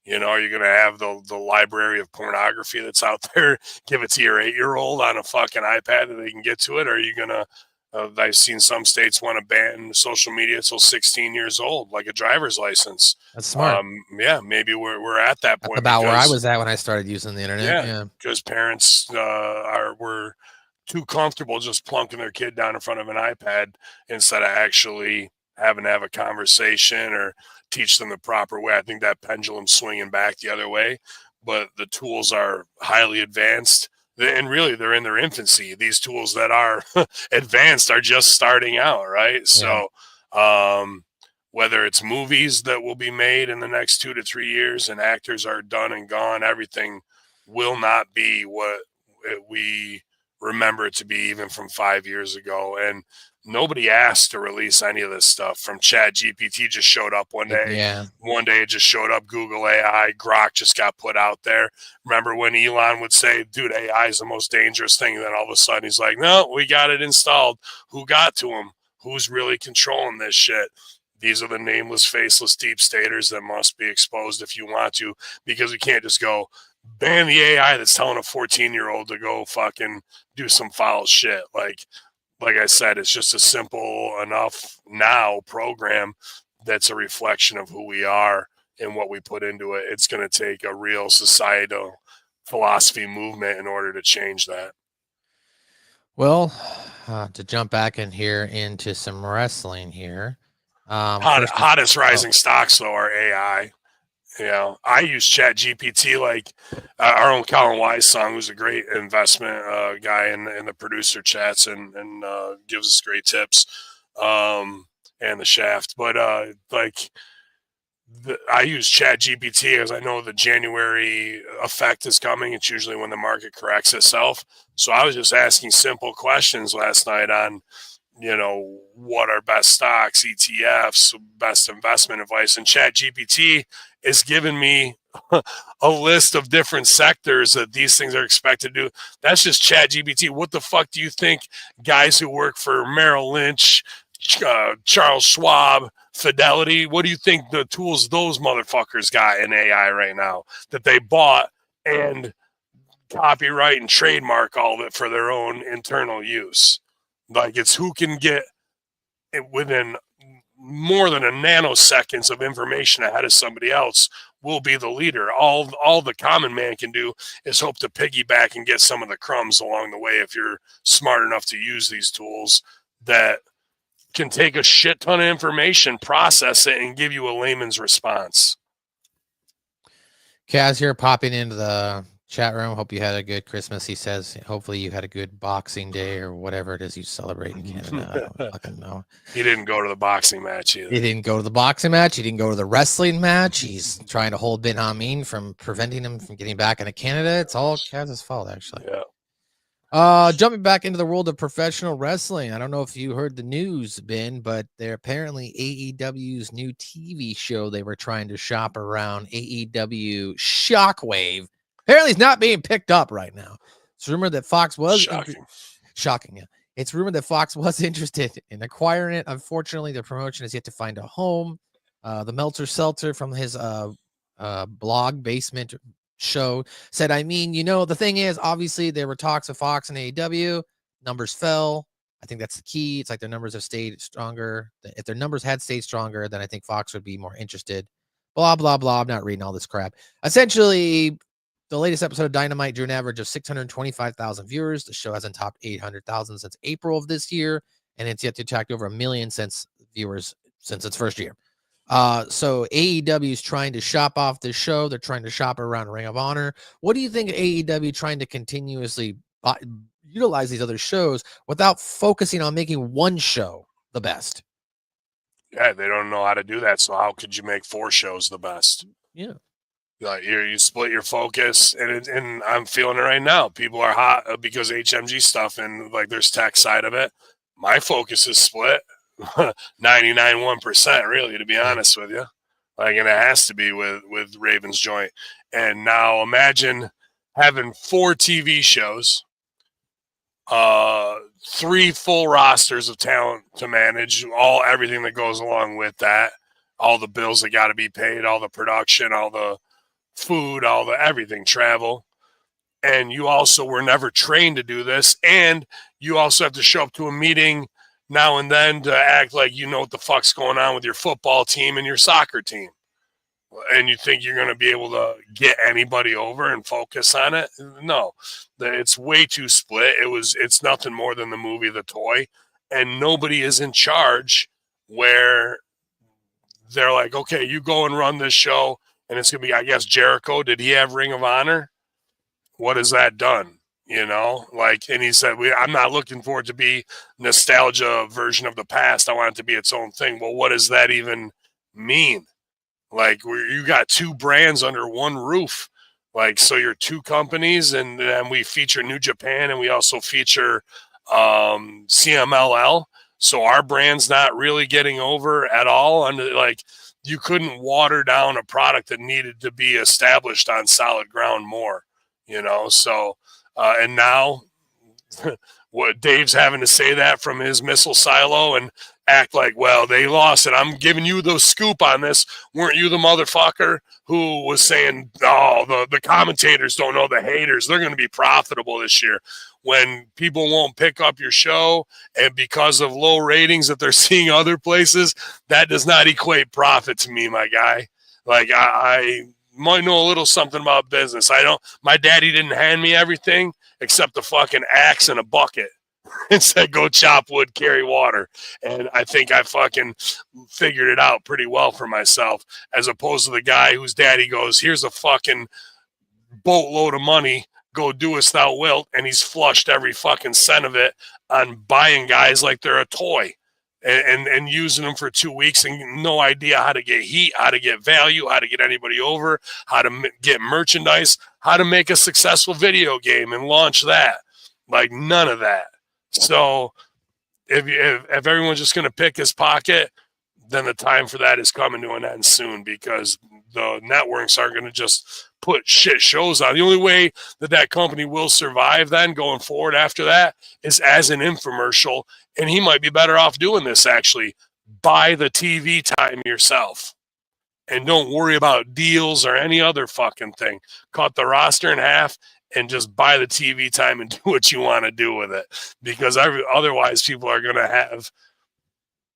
B: Are you going to have the library of pornography that's out there, give it to your 8-year-old on a fucking iPad that they can get to it? Or are you going to, I've seen some states want to ban social media until 16 years old, like a driver's license.
C: That's smart.
B: Yeah, maybe we're at that point.
C: That's about where I was at when I started using the internet. Yeah,
B: because parents were too comfortable just plunking their kid down in front of an iPad instead of actually having to have a conversation or teach them the proper way. I think that pendulum's swinging back the other way, but the tools are highly advanced. And really, they're in their infancy. These tools that are advanced are just starting out, right? Yeah. So whether it's movies that will be made in the next 2 to 3 years and actors are done and gone, everything will not be what we remember it to be even from 5 years ago. And nobody asked to release any of this stuff. From ChatGPT just showed up one day.
C: Yeah.
B: One day it just showed up. Google AI, Grok just got put out there. Remember when Elon would say, dude, AI is the most dangerous thing. And then all of a sudden he's like, no, we got it installed. Who got to him? Who's really controlling this shit? These are the nameless, faceless deep staters that must be exposed if you want to, because we can't just go ban the AI that's telling a 14-year-old to go fucking do some foul shit. Like I said, it's just a simple enough now program that's a reflection of who we are and what we put into it. It's going to take a real societal philosophy movement in order to change that.
C: Well, to jump back in here into some wrestling here.
B: Hottest rising stocks, though, are AI. I use ChatGPT, like our own Colin Wise song, who's a great investment guy in the producer chats and gives us great tips, and the Shaft. But I use ChatGPT as I know the January effect is coming. It's usually when the market corrects itself. So I was just asking simple questions last night on, what are best stocks, ETFs, best investment advice, and ChatGPT is giving me a list of different sectors that these things are expected to do. That's just ChatGPT. What the fuck do you think guys who work for Merrill Lynch, Charles Schwab, Fidelity, what do you think the tools those motherfuckers got in AI right now that they bought and copyright and trademark all of it for their own internal use? Like, it's who can get it within more than a nanoseconds of information ahead of somebody else will be the leader. All the common man can do is hope to piggyback and get some of the crumbs along the way if you're smart enough to use these tools that can take a shit ton of information, process it, and give you a layman's response.
C: Kaz here popping into the Chat room, hope you had a good Christmas. He says, hopefully you had a good Boxing Day or whatever it is you celebrate in Canada. I don't fucking know.
B: He didn't go to the boxing match either.
C: He didn't go to the boxing match. He didn't go to the wrestling match. He's trying to hold Ben Hameen from preventing him from getting back into Canada. It's all Kaz's fault, actually.
B: Yeah.
C: Jumping back into the world of professional wrestling. I don't know if you heard the news, Ben, but they're apparently AEW's new TV show they were trying to shop around, AEW Shockwave. Apparently it's not being picked up right now. It's rumored that Fox was shocking. Yeah. It's rumored that Fox was interested in acquiring it. Unfortunately, the promotion has yet to find a home. The Meltzer Seltzer from his blog Basement show said, I mean, the thing is, obviously there were talks of Fox and AEW. Numbers fell. I think that's the key. It's like their numbers have stayed stronger. If their numbers had stayed stronger, then I think Fox would be more interested. Blah, blah, blah. I'm not reading all this crap. Essentially, the latest episode of Dynamite drew an average of 625,000 viewers. The show hasn't topped 800,000 since April of this year, and it's yet to attract over 1 million viewers since its first year. So AEW is trying to shop off this show. They're trying to shop around Ring of Honor. What do you think AEW trying to continuously utilize these other shows without focusing on making one show the best?
B: Yeah, they don't know how to do that. So how could you make 4 shows the best?
C: Yeah.
B: Like you split your focus, and I'm feeling it right now. People are hot because HMG stuff, and like there's tech side of it. My focus is split 99.1%, really, to be honest with you. Like, and it has to be with Ravens Joint. And now imagine having 4 TV shows, 3 full rosters of talent to manage, everything that goes along with that, all the bills that got to be paid, all the production, all the food, all the everything, travel. And you also were never trained to do this. And you also have to show up to a meeting now and then to act like you know what the fuck's going on with your football team and your soccer team. And you think you're going to be able to get anybody over and focus on it? No, it's way too split. It's nothing more than the movie The Toy, and nobody is in charge where they're like, okay, you go and run this show. And it's going to be, I guess, Jericho. Did he have Ring of Honor? What has that done? And he said, I'm not looking for it to be nostalgia version of the past. I want it to be its own thing. Well, what does that even mean? Like, you got 2 brands under one roof. Like, so you're 2 companies, and then we feature New Japan, and we also feature CMLL. So our brand's not really getting over at all. You couldn't water down a product that needed to be established on solid ground more, So, and now what Dave's having to say that from his missile silo and act like, well, they lost it. I'm giving you the scoop on this. Weren't you the motherfucker who was saying, oh, the commentators don't know the haters. They're going to be profitable this year. When people won't pick up your show and because of low ratings that they're seeing other places, that does not equate profit to me, my guy. Like, I might know a little something about business. My daddy didn't hand me everything except a fucking axe and a bucket and said, go chop wood, carry water. And I think I fucking figured it out pretty well for myself, as opposed to the guy whose daddy goes, here's a fucking boatload of money. Go do as thou wilt, and he's flushed every fucking cent of it on buying guys like they're a toy and using them for 2 weeks and no idea how to get heat, how to get value, how to get anybody over, how to get merchandise, how to make a successful video game and launch that. Like, none of that. So if everyone's just going to pick his pocket, then the time for that is coming to an end soon, because the networks aren't going to just put shit shows on. The only way that company will survive then going forward after that is as an infomercial. And he might be better off doing this, actually. Buy the TV time yourself. And don't worry about deals or any other fucking thing. Cut the roster in half and just buy the TV time and do what you want to do with it. Because otherwise people are going to have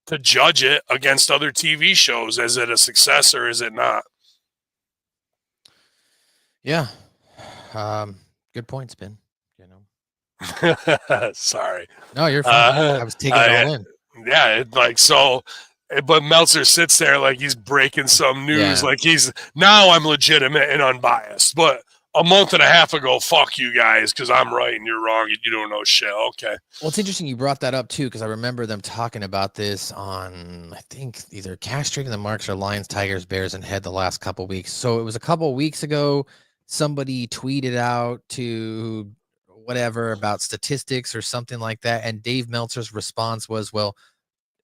B: to judge it against other TV shows. Is it a success or is it not?
C: Yeah. Good points, Ben.
B: Sorry.
C: No, you're fine. I was taking it all in.
B: Yeah, but Meltzer sits there like he's breaking some news. Yeah. Like now I'm legitimate and unbiased. But a month and a half ago, fuck you guys, because I'm right and you're wrong and you don't know shit. Okay.
C: Well, it's interesting you brought that up too, because I remember them talking about this on, I think, either Castrating the Marks or Lions, Tigers, Bears, and Head the last couple weeks. So it was a couple weeks ago. Somebody tweeted out to whatever about statistics or something like that, and Dave Meltzer's response was, "Well,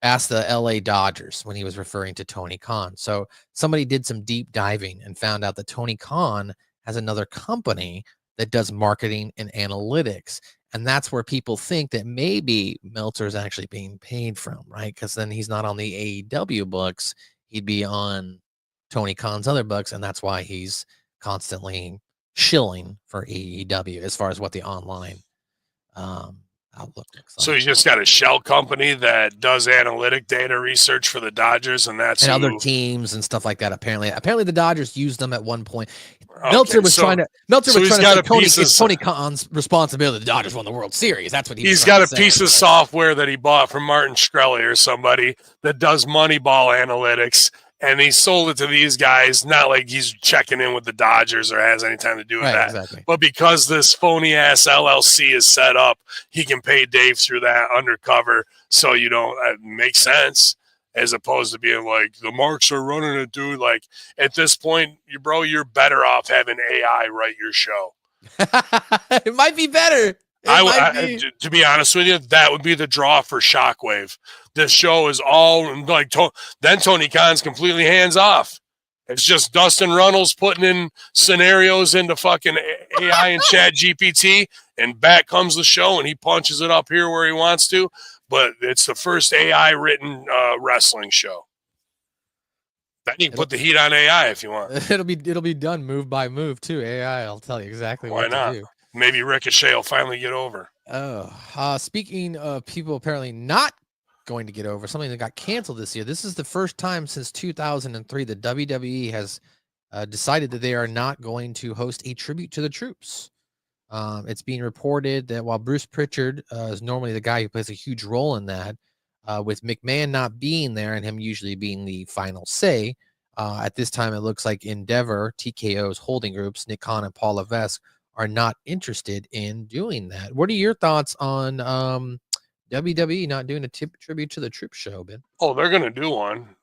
C: ask the LA Dodgers," when he was referring to Tony Khan. So somebody did some deep diving and found out that Tony Khan has another company that does marketing and analytics. And that's where people think that maybe Meltzer is actually being paid from, right? Because then he's not on the AEW books. He'd be on Tony Khan's other books. And that's why he's constantly shilling for AEW as far as what the online outlook looks like.
B: So he's just got a shell company that does analytic data research for the Dodgers, and that's
C: and other teams and stuff like that. Apparently the Dodgers used them at one point. Meltzer was trying to say it's Tony Khan's responsibility. The Dodgers won the World Series. That's what
B: he's got a piece of software that he bought from Martin Shkreli or somebody that does Moneyball analytics, and he sold it to these guys. Not like he's checking in with the Dodgers or has any time to do with that. Exactly. But because this phony ass LLC is set up, he can pay Dave through that undercover. So you don't make sense. As opposed to being like, the Marks are running it, dude. Like, at this point, you're better off having AI write your show.
C: It might be better.
B: To be honest with you, that would be the draw for Shockwave. This show is all like, then Tony Khan's completely hands off. It's just Dustin Runnels putting in scenarios into fucking AI and Chat GPT, and back comes the show, and he punches it up here where he wants to. But it's the first AI written wrestling show. Then you can put the heat on AI if you want.
C: It'll be done move by move too. AI, I'll tell you exactly what to do.
B: Maybe Ricochet will finally get over.
C: Oh, speaking of people apparently not going to get over something that got canceled this year. This is the first time since 2003 that WWE has decided that they are not going to host a tribute to the troops. It's being reported that while Bruce Pritchard is normally the guy who plays a huge role in that, with McMahon not being there and him usually being the final say, at this time it looks like Endeavor, TKO's holding groups, Nick Khan and Paul Levesque, are not interested in doing that. What are your thoughts on WWE not doing a tribute to the troops show, Ben?
B: Oh, they're going to do one.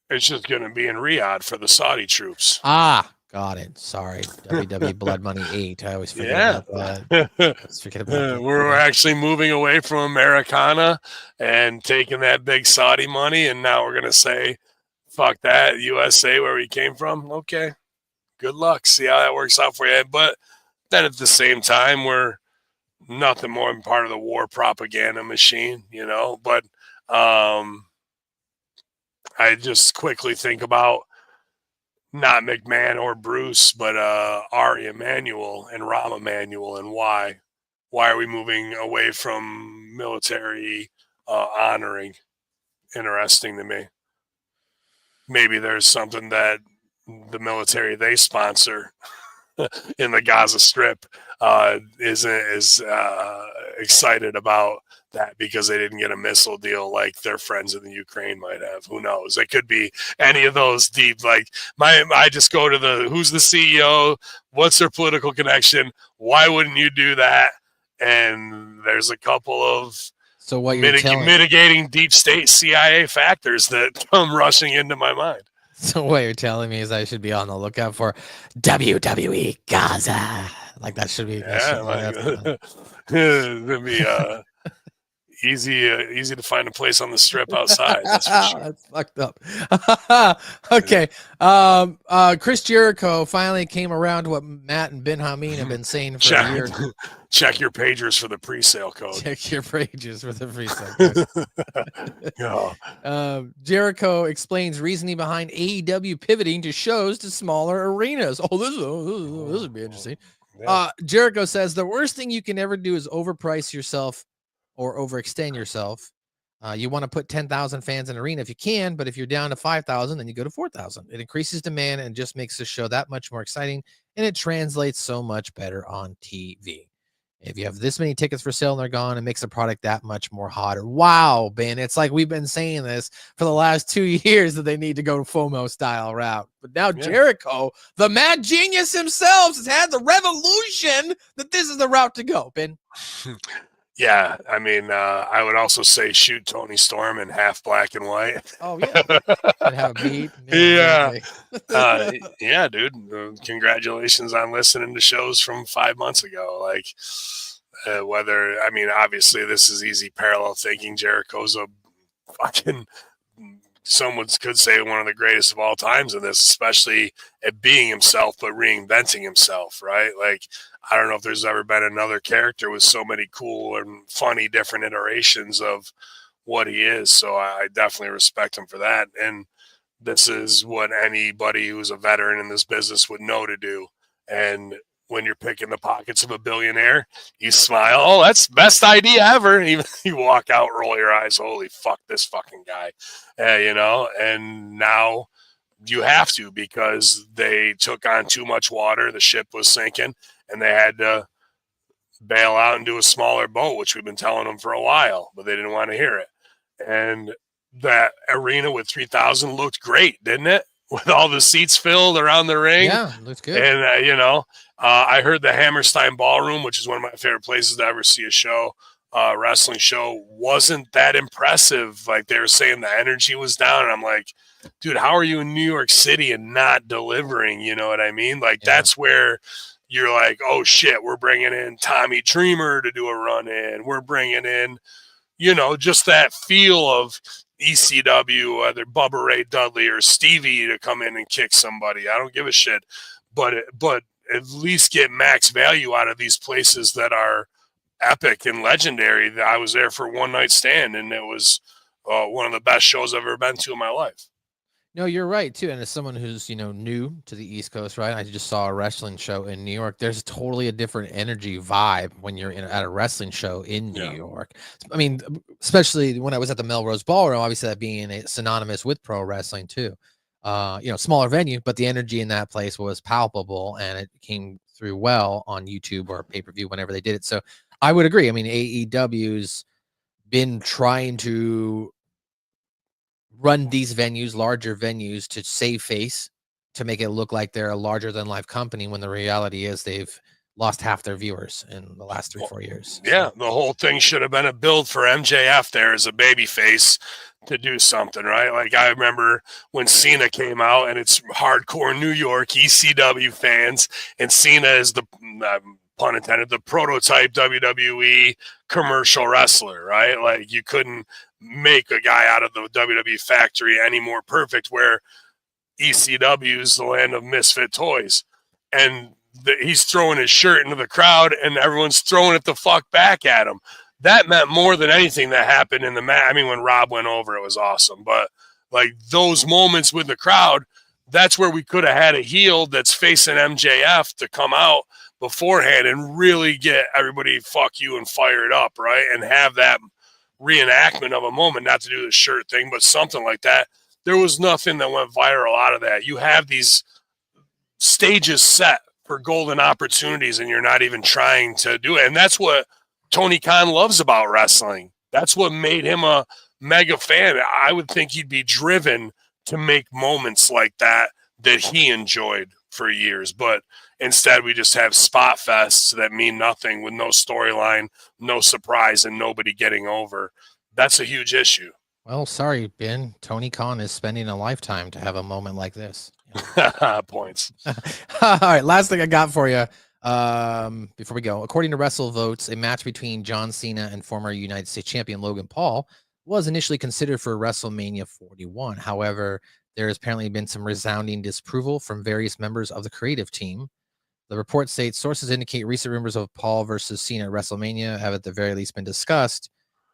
B: It's just going to be in Riyadh for the Saudi troops.
C: Got it. Sorry. WWE Blood Money 8. I always forget about that.
B: We're actually moving away from Americana and taking that big Saudi money, and now we're going to say, fuck that, USA, where we came from. Okay, good luck. See how that works out for you. But then at the same time, we're nothing more than part of the war propaganda machine, But I just quickly think about not McMahon or Bruce, but Ari Emanuel and Rahm Emanuel, and why are we moving away from military honoring? Interesting to me. Maybe there's something that the military they sponsor in the Gaza Strip isn't as excited about that because they didn't get a missile deal like their friends in the Ukraine might have. Who knows? It could be any of those deep, like I just go to who's the CEO? What's their political connection? Why wouldn't you do that? And there's a couple of mitigating deep state CIA factors that come rushing into my mind.
C: So what you're telling me is I should be on the lookout for WWE Gaza. Like that should be.
B: It'd be easy to find a place on the strip outside. That's for sure.
C: That's fucked up. Okay. Chris Jericho finally came around to what Matt and Ben Hameen have been saying for a year.
B: Check your pagers for the pre-sale code.
C: Check your pagers for the pre-sale code. Jericho explains reasoning behind AEW pivoting to shows to smaller arenas. This would be interesting. Yeah. Jericho says the worst thing you can ever do is overprice yourself or overextend yourself. You want to put 10,000 fans in an arena if you can, but if you're down to 5,000, then you go to 4,000. It increases demand and just makes the show that much more exciting, and it translates so much better on TV. If you have this many tickets for sale and they're gone, it makes the product that much more hotter. Wow, Ben. It's like we've been saying this for the last 2 years that they need to go FOMO style route. But now Jericho, the mad genius himself, has had the revolution that this is the route to go, Ben.
B: Yeah, I mean, I would also say shoot Tony Storm in half black and white.
C: Oh, yeah. And have a beat.
B: Yeah. Yeah, dude. Congratulations on listening to shows from 5 months ago. Like, whether, I mean, obviously this is easy parallel thinking. Jericho's a fucking, someone could say one of the greatest of all times in this, especially at being himself, but reinventing himself, right? Like, I don't know if there's ever been another character with so many cool and funny different iterations of what he is. So I definitely respect him for that. And this is what anybody who's a veteran in this business would know to do. And when you're picking the pockets of a billionaire, you smile. Oh, that's the best idea ever. And you walk out, roll your eyes. Holy fuck, this fucking guy. You know, and now you have to, because they took on too much water. The ship was sinking. And they had to bail out and do a smaller boat, which we've been telling them for a while, but they didn't want to hear it. And that arena with 3,000 looked great, didn't it? With all the seats filled around the ring.
C: Yeah, looks good.
B: And, you know, I heard the Hammerstein Ballroom, which is one of my favorite places to ever see a show, wrestling show, wasn't that impressive. Like, they were saying the energy was down. And I'm like, dude, how are you in New York City and not delivering? You know what I mean? Like, that's where you're like, oh shit, we're bringing in Tommy Dreamer to do a run in. We're bringing in, you know, just that feel of ECW, whether Bubba Ray Dudley or Stevie to come in and kick somebody. I don't give a shit, but at least get max value out of these places that are epic and legendary. I was there for one night stand, and it was one of the best shows I've ever been to in my life.
C: No, you're right too. And as someone who's, you know, new to the East Coast, right? I just saw a wrestling show in New York. There's totally a different energy vibe when you're at a wrestling show in New York. I mean, especially when I was at the Melrose Ballroom, obviously that being synonymous with pro wrestling too. You know, smaller venue, but the energy in that place was palpable, and it came through well on YouTube or pay-per-view whenever they did it. So I would agree. I mean, AEW's been trying to run these venues, larger venues, to save face, to make it look like they're a larger than life company, when the reality is they've lost half their viewers in the last 3-4 years.
B: Yeah, the whole thing should have been a build for MJF there as a babyface to do something, right? Like, I remember when Cena came out, and it's hardcore New York ECW fans, and Cena is the pun intended, the prototype WWE commercial wrestler, right? Like, you couldn't make a guy out of the WWE factory any more perfect, where ECW is the land of misfit toys. And he's throwing his shirt into the crowd, and everyone's throwing it the fuck back at him. That meant more than anything that happened in the match. I mean, when Rob went over, it was awesome. But, like, those moments with the crowd, that's where we could have had a heel that's facing MJF to come out beforehand and really get everybody fuck you and fired up, right? And have that reenactment of a moment, not to do the shirt thing, but something like that. There was nothing that went viral out of that. You have these stages set for golden opportunities, and you're not even trying to do it. And that's what Tony Khan loves about wrestling. That's what made him a mega fan. I would think he'd be driven to make moments like that he enjoyed for years. But instead, we just have spot fests that mean nothing, with no storyline, no surprise, and nobody getting over. That's a huge issue.
C: Well, sorry, Ben. Tony Khan is spending a lifetime to have a moment like this.
B: Points.
C: All right, last thing I got for you before we go. According to WrestleVotes, a match between John Cena and former United States champion Logan Paul was initially considered for WrestleMania 41. However, there has apparently been some resounding disapproval from various members of the creative team. The report states sources indicate recent rumors of Paul versus Cena at WrestleMania have at the very least been discussed.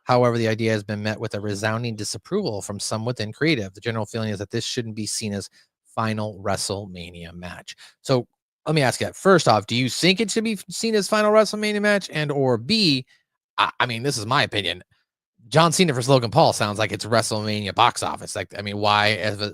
C: However, the idea has been met with a resounding disapproval from some within creative. The general feeling is that this shouldn't be Cena's final WrestleMania match. So let me ask you that. First off, do you think it should be Cena's final WrestleMania match? And or B, I mean, this is my opinion. John Cena versus Logan Paul sounds like it's WrestleMania box office. Like, I mean, why as a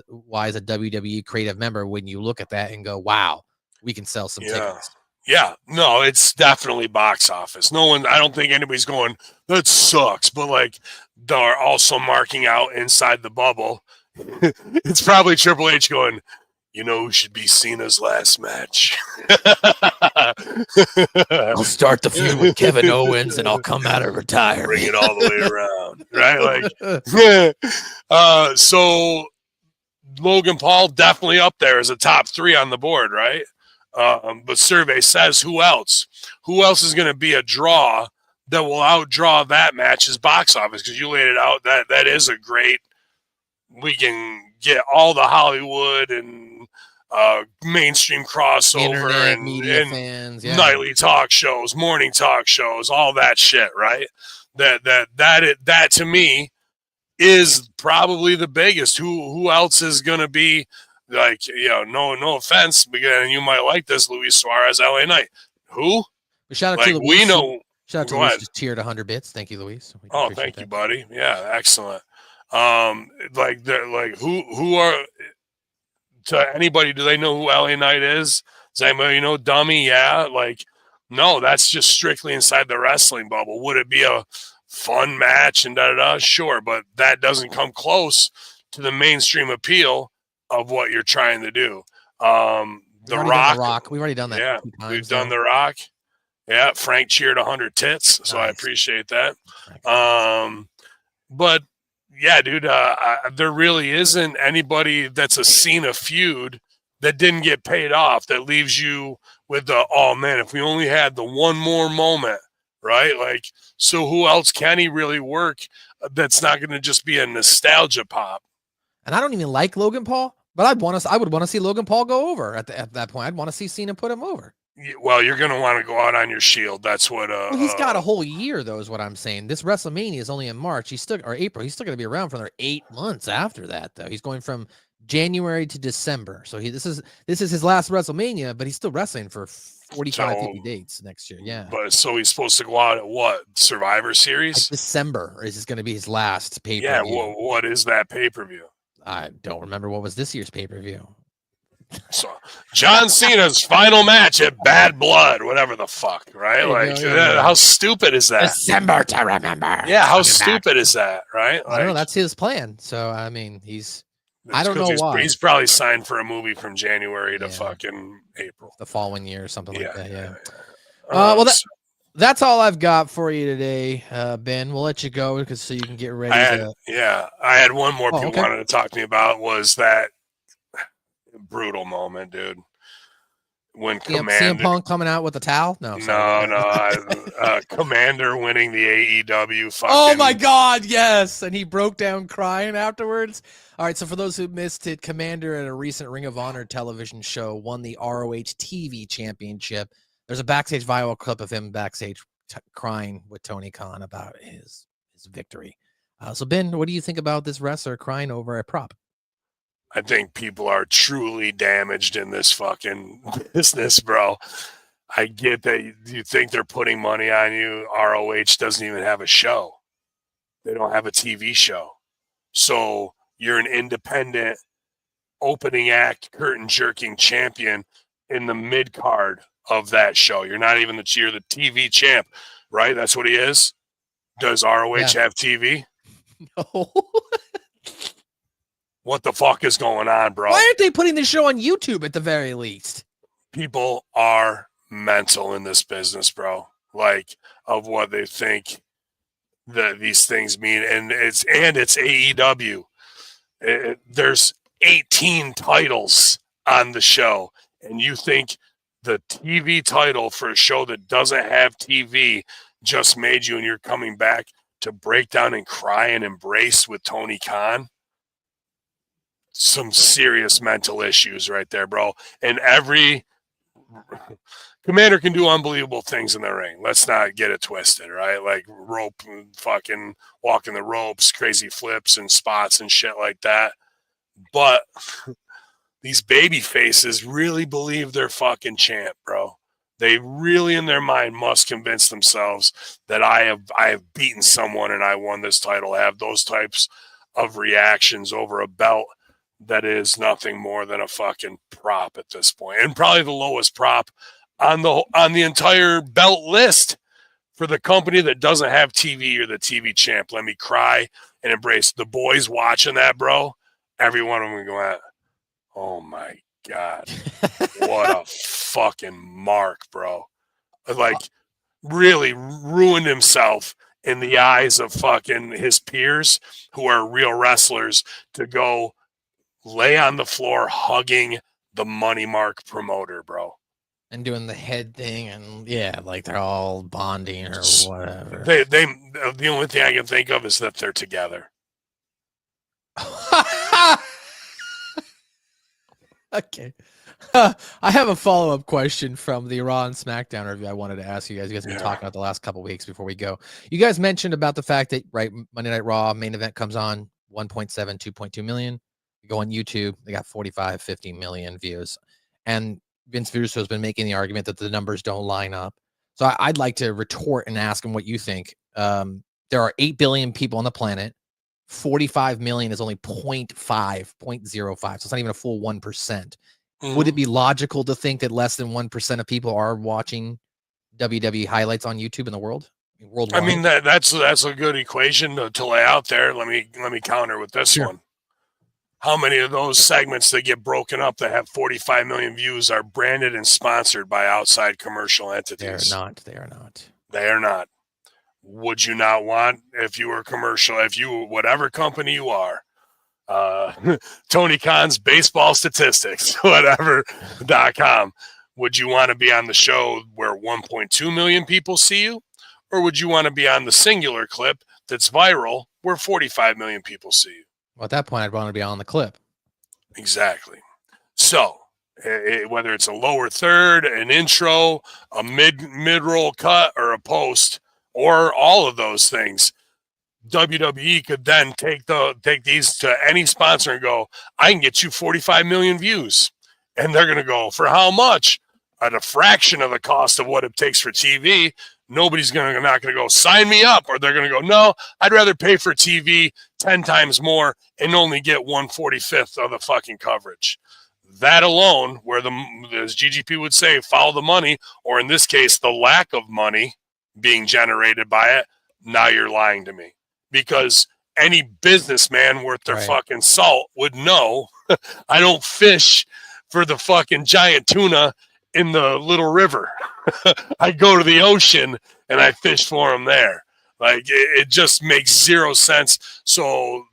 C: WWE creative member wouldn't you look at that and go, wow, we can sell some tickets?
B: Yeah, no, it's definitely box office. No one, I don't think anybody's going, that sucks, but like they're also marking out inside the bubble. It's probably Triple H going, you know who should be Cena's last match?
C: I'll start the feud with Kevin Owens and I'll come out of retirement.
B: Bring it all the way around, right? Like, so Logan Paul definitely up there as a top 3 on the board, right? But survey says who else? Who else is going to be a draw that will outdraw that match's box office? Because you laid it out. That is a great. We can get all the Hollywood and mainstream crossover
C: Internet,
B: and
C: media fans,
B: nightly talk shows, morning talk shows, all that shit, right? That to me is probably the biggest. Who else is going to be like, no offense, and you might like this, Luis Suarez, LA Knight. Who?
C: Shout out
B: like,
C: to Luis.
B: We know.
C: Shout out to Luis, just tiered 100 bits. Thank you, Luis.
B: Oh, thank you, buddy. Yeah, excellent. Who are, to anybody, do they know who LA Knight is? Does anybody know Dummy? Yeah, like, no, that's just strictly inside the wrestling bubble. Would it be a fun match and da-da-da? Sure, but that doesn't come close to the mainstream appeal of what you're trying to do. The Rock.
C: We've already done that.
B: Yeah, we've done The Rock. Yeah, Frank cheered 100 tits, so nice. I appreciate that. But yeah, dude, there really isn't anybody that's a Cena feud that didn't get paid off that leaves you with the, oh man, if we only had the one more moment, right? Like, so who else can he really work that's not going to just be a nostalgia pop?
C: And I don't even like Logan Paul, but I would want to see Logan Paul go over at that point. I'd want to see Cena put him over.
B: Well, you're going to want to go out on your shield. That's what.
C: Well, he's got a whole year, though, is what I'm saying. This WrestleMania is only in March. April. He's still going to be around for another 8 months after that, though. He's going from January to December. So this is his last WrestleMania, but he's still wrestling for 50 dates next year. Yeah.
B: But so he's supposed to go out at what? Survivor Series?
C: December, or is this going to be his last pay-per-view?
B: Yeah. Well, what is that pay-per-view?
C: I don't remember what was this year's pay-per-view.
B: So John Cena's final match at Bad Blood, whatever the fuck, right? Like, how stupid is that?
C: December to remember.
B: Yeah, how stupid is that, right?
C: I don't know. That's his plan. So I mean, I don't know why.
B: He's probably signed for a movie from January to fucking April,
C: the following year or something like that. Yeah. Well, that's all I've got for you today, Ben. We'll let you go so you can get ready.
B: I had one more people wanted to talk to me about, was that brutal moment, dude. When
C: CM Punk coming out with a towel? No.
B: Commander winning the AEW fucking...
C: Oh my God, yes. And he broke down crying afterwards. All right, so for those who missed it, Commander at a recent Ring of Honor television show won the ROH TV championship. There's a backstage viral clip of him backstage crying with Tony Khan about his victory. So Ben, what do you think about this wrestler crying over a prop?
B: I think people are truly damaged in this fucking business, bro. I get that you think they're putting money on you. ROH doesn't even have a show. They don't have a TV show. So you're an independent opening act, curtain jerking champion in the mid card of that show. You're not even you're the TV champ, right? That's what he is. Does ROH have TV?
C: No.
B: What the fuck is going on, bro?
C: Why aren't they putting this show on YouTube at the very least?
B: People are mental in this business, bro. Like, of what they think that these things mean, and it's AEW. There's 18 titles on the show, and you think the TV title for a show that doesn't have TV just made you, and you're coming back to break down and cry and embrace with Tony Khan? Some serious mental issues right there, bro. And every Commander can do unbelievable things in the ring. Let's not get it twisted, right? Like rope, fucking walking the ropes, crazy flips and spots and shit like that. But these baby faces really believe they're fucking champ, bro. They really, in their mind, must convince themselves that I have beaten someone and I won this title. I have those types of reactions over a belt that is nothing more than a fucking prop at this point. And probably the lowest prop on the entire belt list for the company that doesn't have TV or the TV champ. Let me cry and embrace the boys watching that, bro. Every one of them going, oh my God, what a fucking mark, bro. Like, really ruined himself in the eyes of fucking his peers who are real wrestlers to go lay on the floor hugging the Money Mark promoter, bro.
C: And doing the head thing, and yeah, like they're all bonding or whatever.
B: The only thing I can think of is that they're together.
C: Okay. I have a follow-up question from the Raw and SmackDown review I wanted to ask you guys. You guys have been talking about the last couple of weeks before we go. You guys mentioned about the fact that, right, Monday Night Raw main event comes on 1.7, 2.2 million. You go on YouTube, they got 45, 50 million views. And Vince Russo has been making the argument that the numbers don't line up. So I'd like to retort and ask him what you think. There are 8 billion people on the planet. 45 million is only 0.05. So it's not even a full 1%. Mm-hmm. Would it be logical to think that less than 1% of people are watching WWE highlights on YouTube in the world? Worldwide?
B: I mean, that's a good equation to lay out there. Let me counter with this one. How many of those segments that get broken up that have 45 million views are branded and sponsored by outside commercial entities?
C: They are not.
B: They are not. Would you not want, if you were commercial, whatever company you are, Tony Khan's baseball statistics, whatever.com, would you want to be on the show where 1.2 million people see you? Or would you want to be on the singular clip that's viral where 45 million people see you?
C: Well, at that point, I'd want to be on the clip.
B: Exactly. So, whether it's a lower third, an intro, a mid-roll cut, or a post, or all of those things, WWE could then take these to any sponsor and go, I can get you 45 million views. And they're going to go, for how much? At a fraction of the cost of what it takes for TV. Nobody's not going to go, sign me up. Or they're going to go, no, I'd rather pay for TV 10 times more and only get 1/45th of the fucking coverage. That alone, where as GGP would say, follow the money, or in this case, the lack of money being generated by it, now you're lying to me. Because any businessman worth their fucking salt would know I don't fish for the fucking giant tuna in the little river. I go to the ocean and I fish for them there. Like, it just makes zero sense. So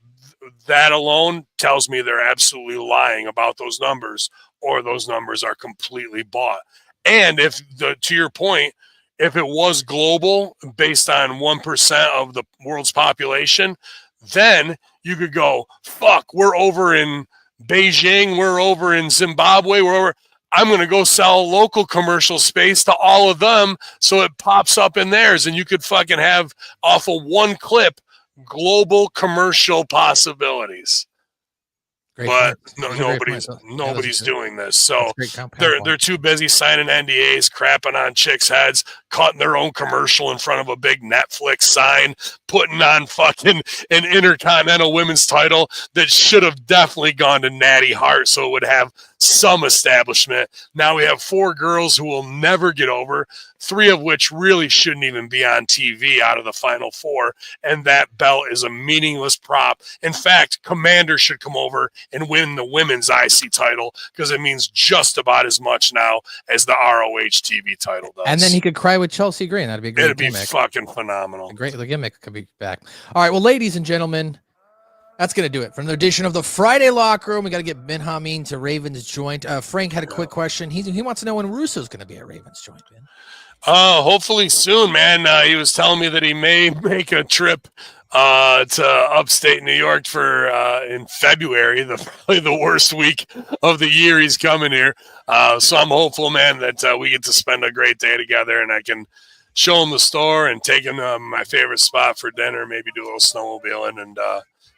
B: that alone tells me they're absolutely lying about those numbers, or those numbers are completely bought. And to your point, if it was global, based on 1% of the world's population, then you could go, fuck, we're over in Beijing, we're over in Zimbabwe, I'm going to go sell local commercial space to all of them so it pops up in theirs, and you could fucking have, off of one clip, global commercial possibilities. But nobody's doing this. So they're too busy signing NDAs, crapping on chicks' heads, cutting their own commercial in front of a big Netflix sign, putting on fucking an Intercontinental Women's title that should have definitely gone to Natty Hart so it would have some establishment. Now we have 4 girls who will never get over, 3 of which really shouldn't even be on TV out of the final 4, and that belt is a meaningless prop. In fact, Commander should come over and win the women's IC title, because it means just about as much now as the ROH TV title does.
C: And then he could cry with Chelsea Green. That'd be a great gimmick.
B: It'd be fucking phenomenal.
C: The gimmick could be back. All right, well, ladies and gentlemen, that's going to do it from the edition of the Friday Locker Room. We got to get Ben Hameen to Ravens Joint. Frank had a quick question. He wants to know when Russo's going to be at Ravens Joint, Ben.
B: Hopefully soon, man. He was telling me that he may make a trip to upstate New York for in February, probably the worst week of the year he's coming here. So I'm hopeful, man, that we get to spend a great day together, and I can show him the store and take him to my favorite spot for dinner, maybe do a little snowmobiling and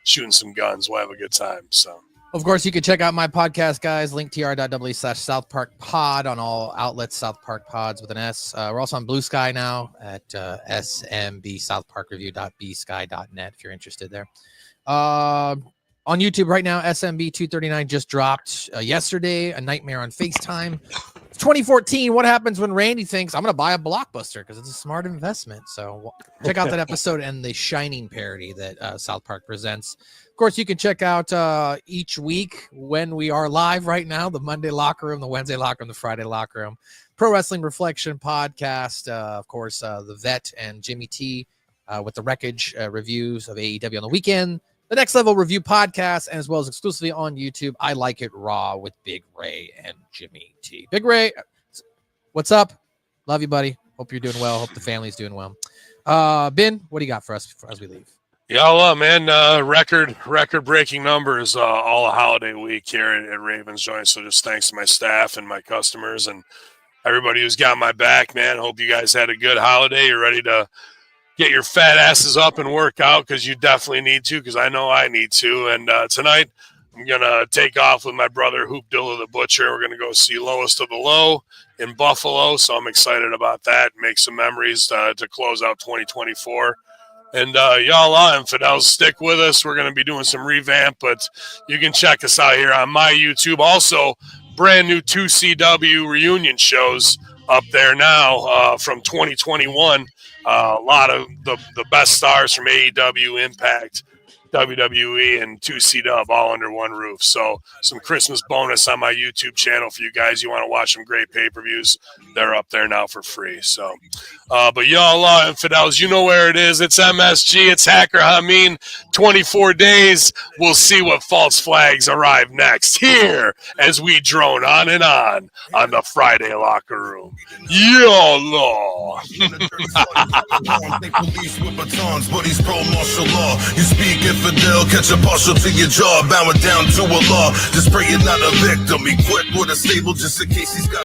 B: shooting some guns. We'll have a good time. So,
C: of course, you can check out my podcast, guys. linktr.w/South Park Pod on all outlets. South Park Pods with an S. We're also on Blue Sky now at smbsouthparkreview.bsky.net if you're interested there. On YouTube right now, SMB 239 just dropped yesterday. A Nightmare on FaceTime. It's 2014. What happens when Randy thinks I'm going to buy a Blockbuster because it's a smart investment? So check out that episode and the Shining parody that South Park presents. Of course, you can check out each week when we are live right now, the Monday Locker Room, the Wednesday Locker Room, the Friday Locker Room, Pro Wrestling Reflection podcast, of course, the Vet and Jimmy T with the Wreckage reviews of AEW on the weekend, the Next Level Review podcast, and as well as exclusively on YouTube, I Like It Raw with Big Ray and Jimmy T. Big Ray, what's up? Love you, buddy. Hope you're doing well. Hope the family's doing well. Ben, what do you got for us as we leave?
B: Yeah, man, record-breaking numbers all holiday week here at Ravens Joint. So just thanks to my staff and my customers and everybody who's got my back, man. Hope you guys had a good holiday. You're ready to get your fat asses up and work out because you definitely need to, because I know I need to. And tonight I'm going to take off with my brother, Hoop Dilla the Butcher. We're going to go see Lowest of the Low in Buffalo. So I'm excited about that. Make some memories to close out 2024. And y'all infidels, stick with us. We're going to be doing some revamp, but you can check us out here on my YouTube. Also, brand new 2CW reunion shows up there now from 2021. A lot of the best stars from AEW, Impact, WWE, and 2CW all under one roof. So some Christmas bonus on my YouTube channel for you guys. You want to watch some great pay-per-views, they're up there now for free. So, but y'all infidels, you know where it is. It's MSG. It's Hacker Hameen. 24 days. We'll see what false flags arrive next here as we drone on and on the Friday Locker Room. YOLO.
D: Police with batons, but he's pro-martial law. You speak infidel, catch a partial to your jaw, bowing down to a law. Just pray you're not a victim. Equipped with a stable just in case he's got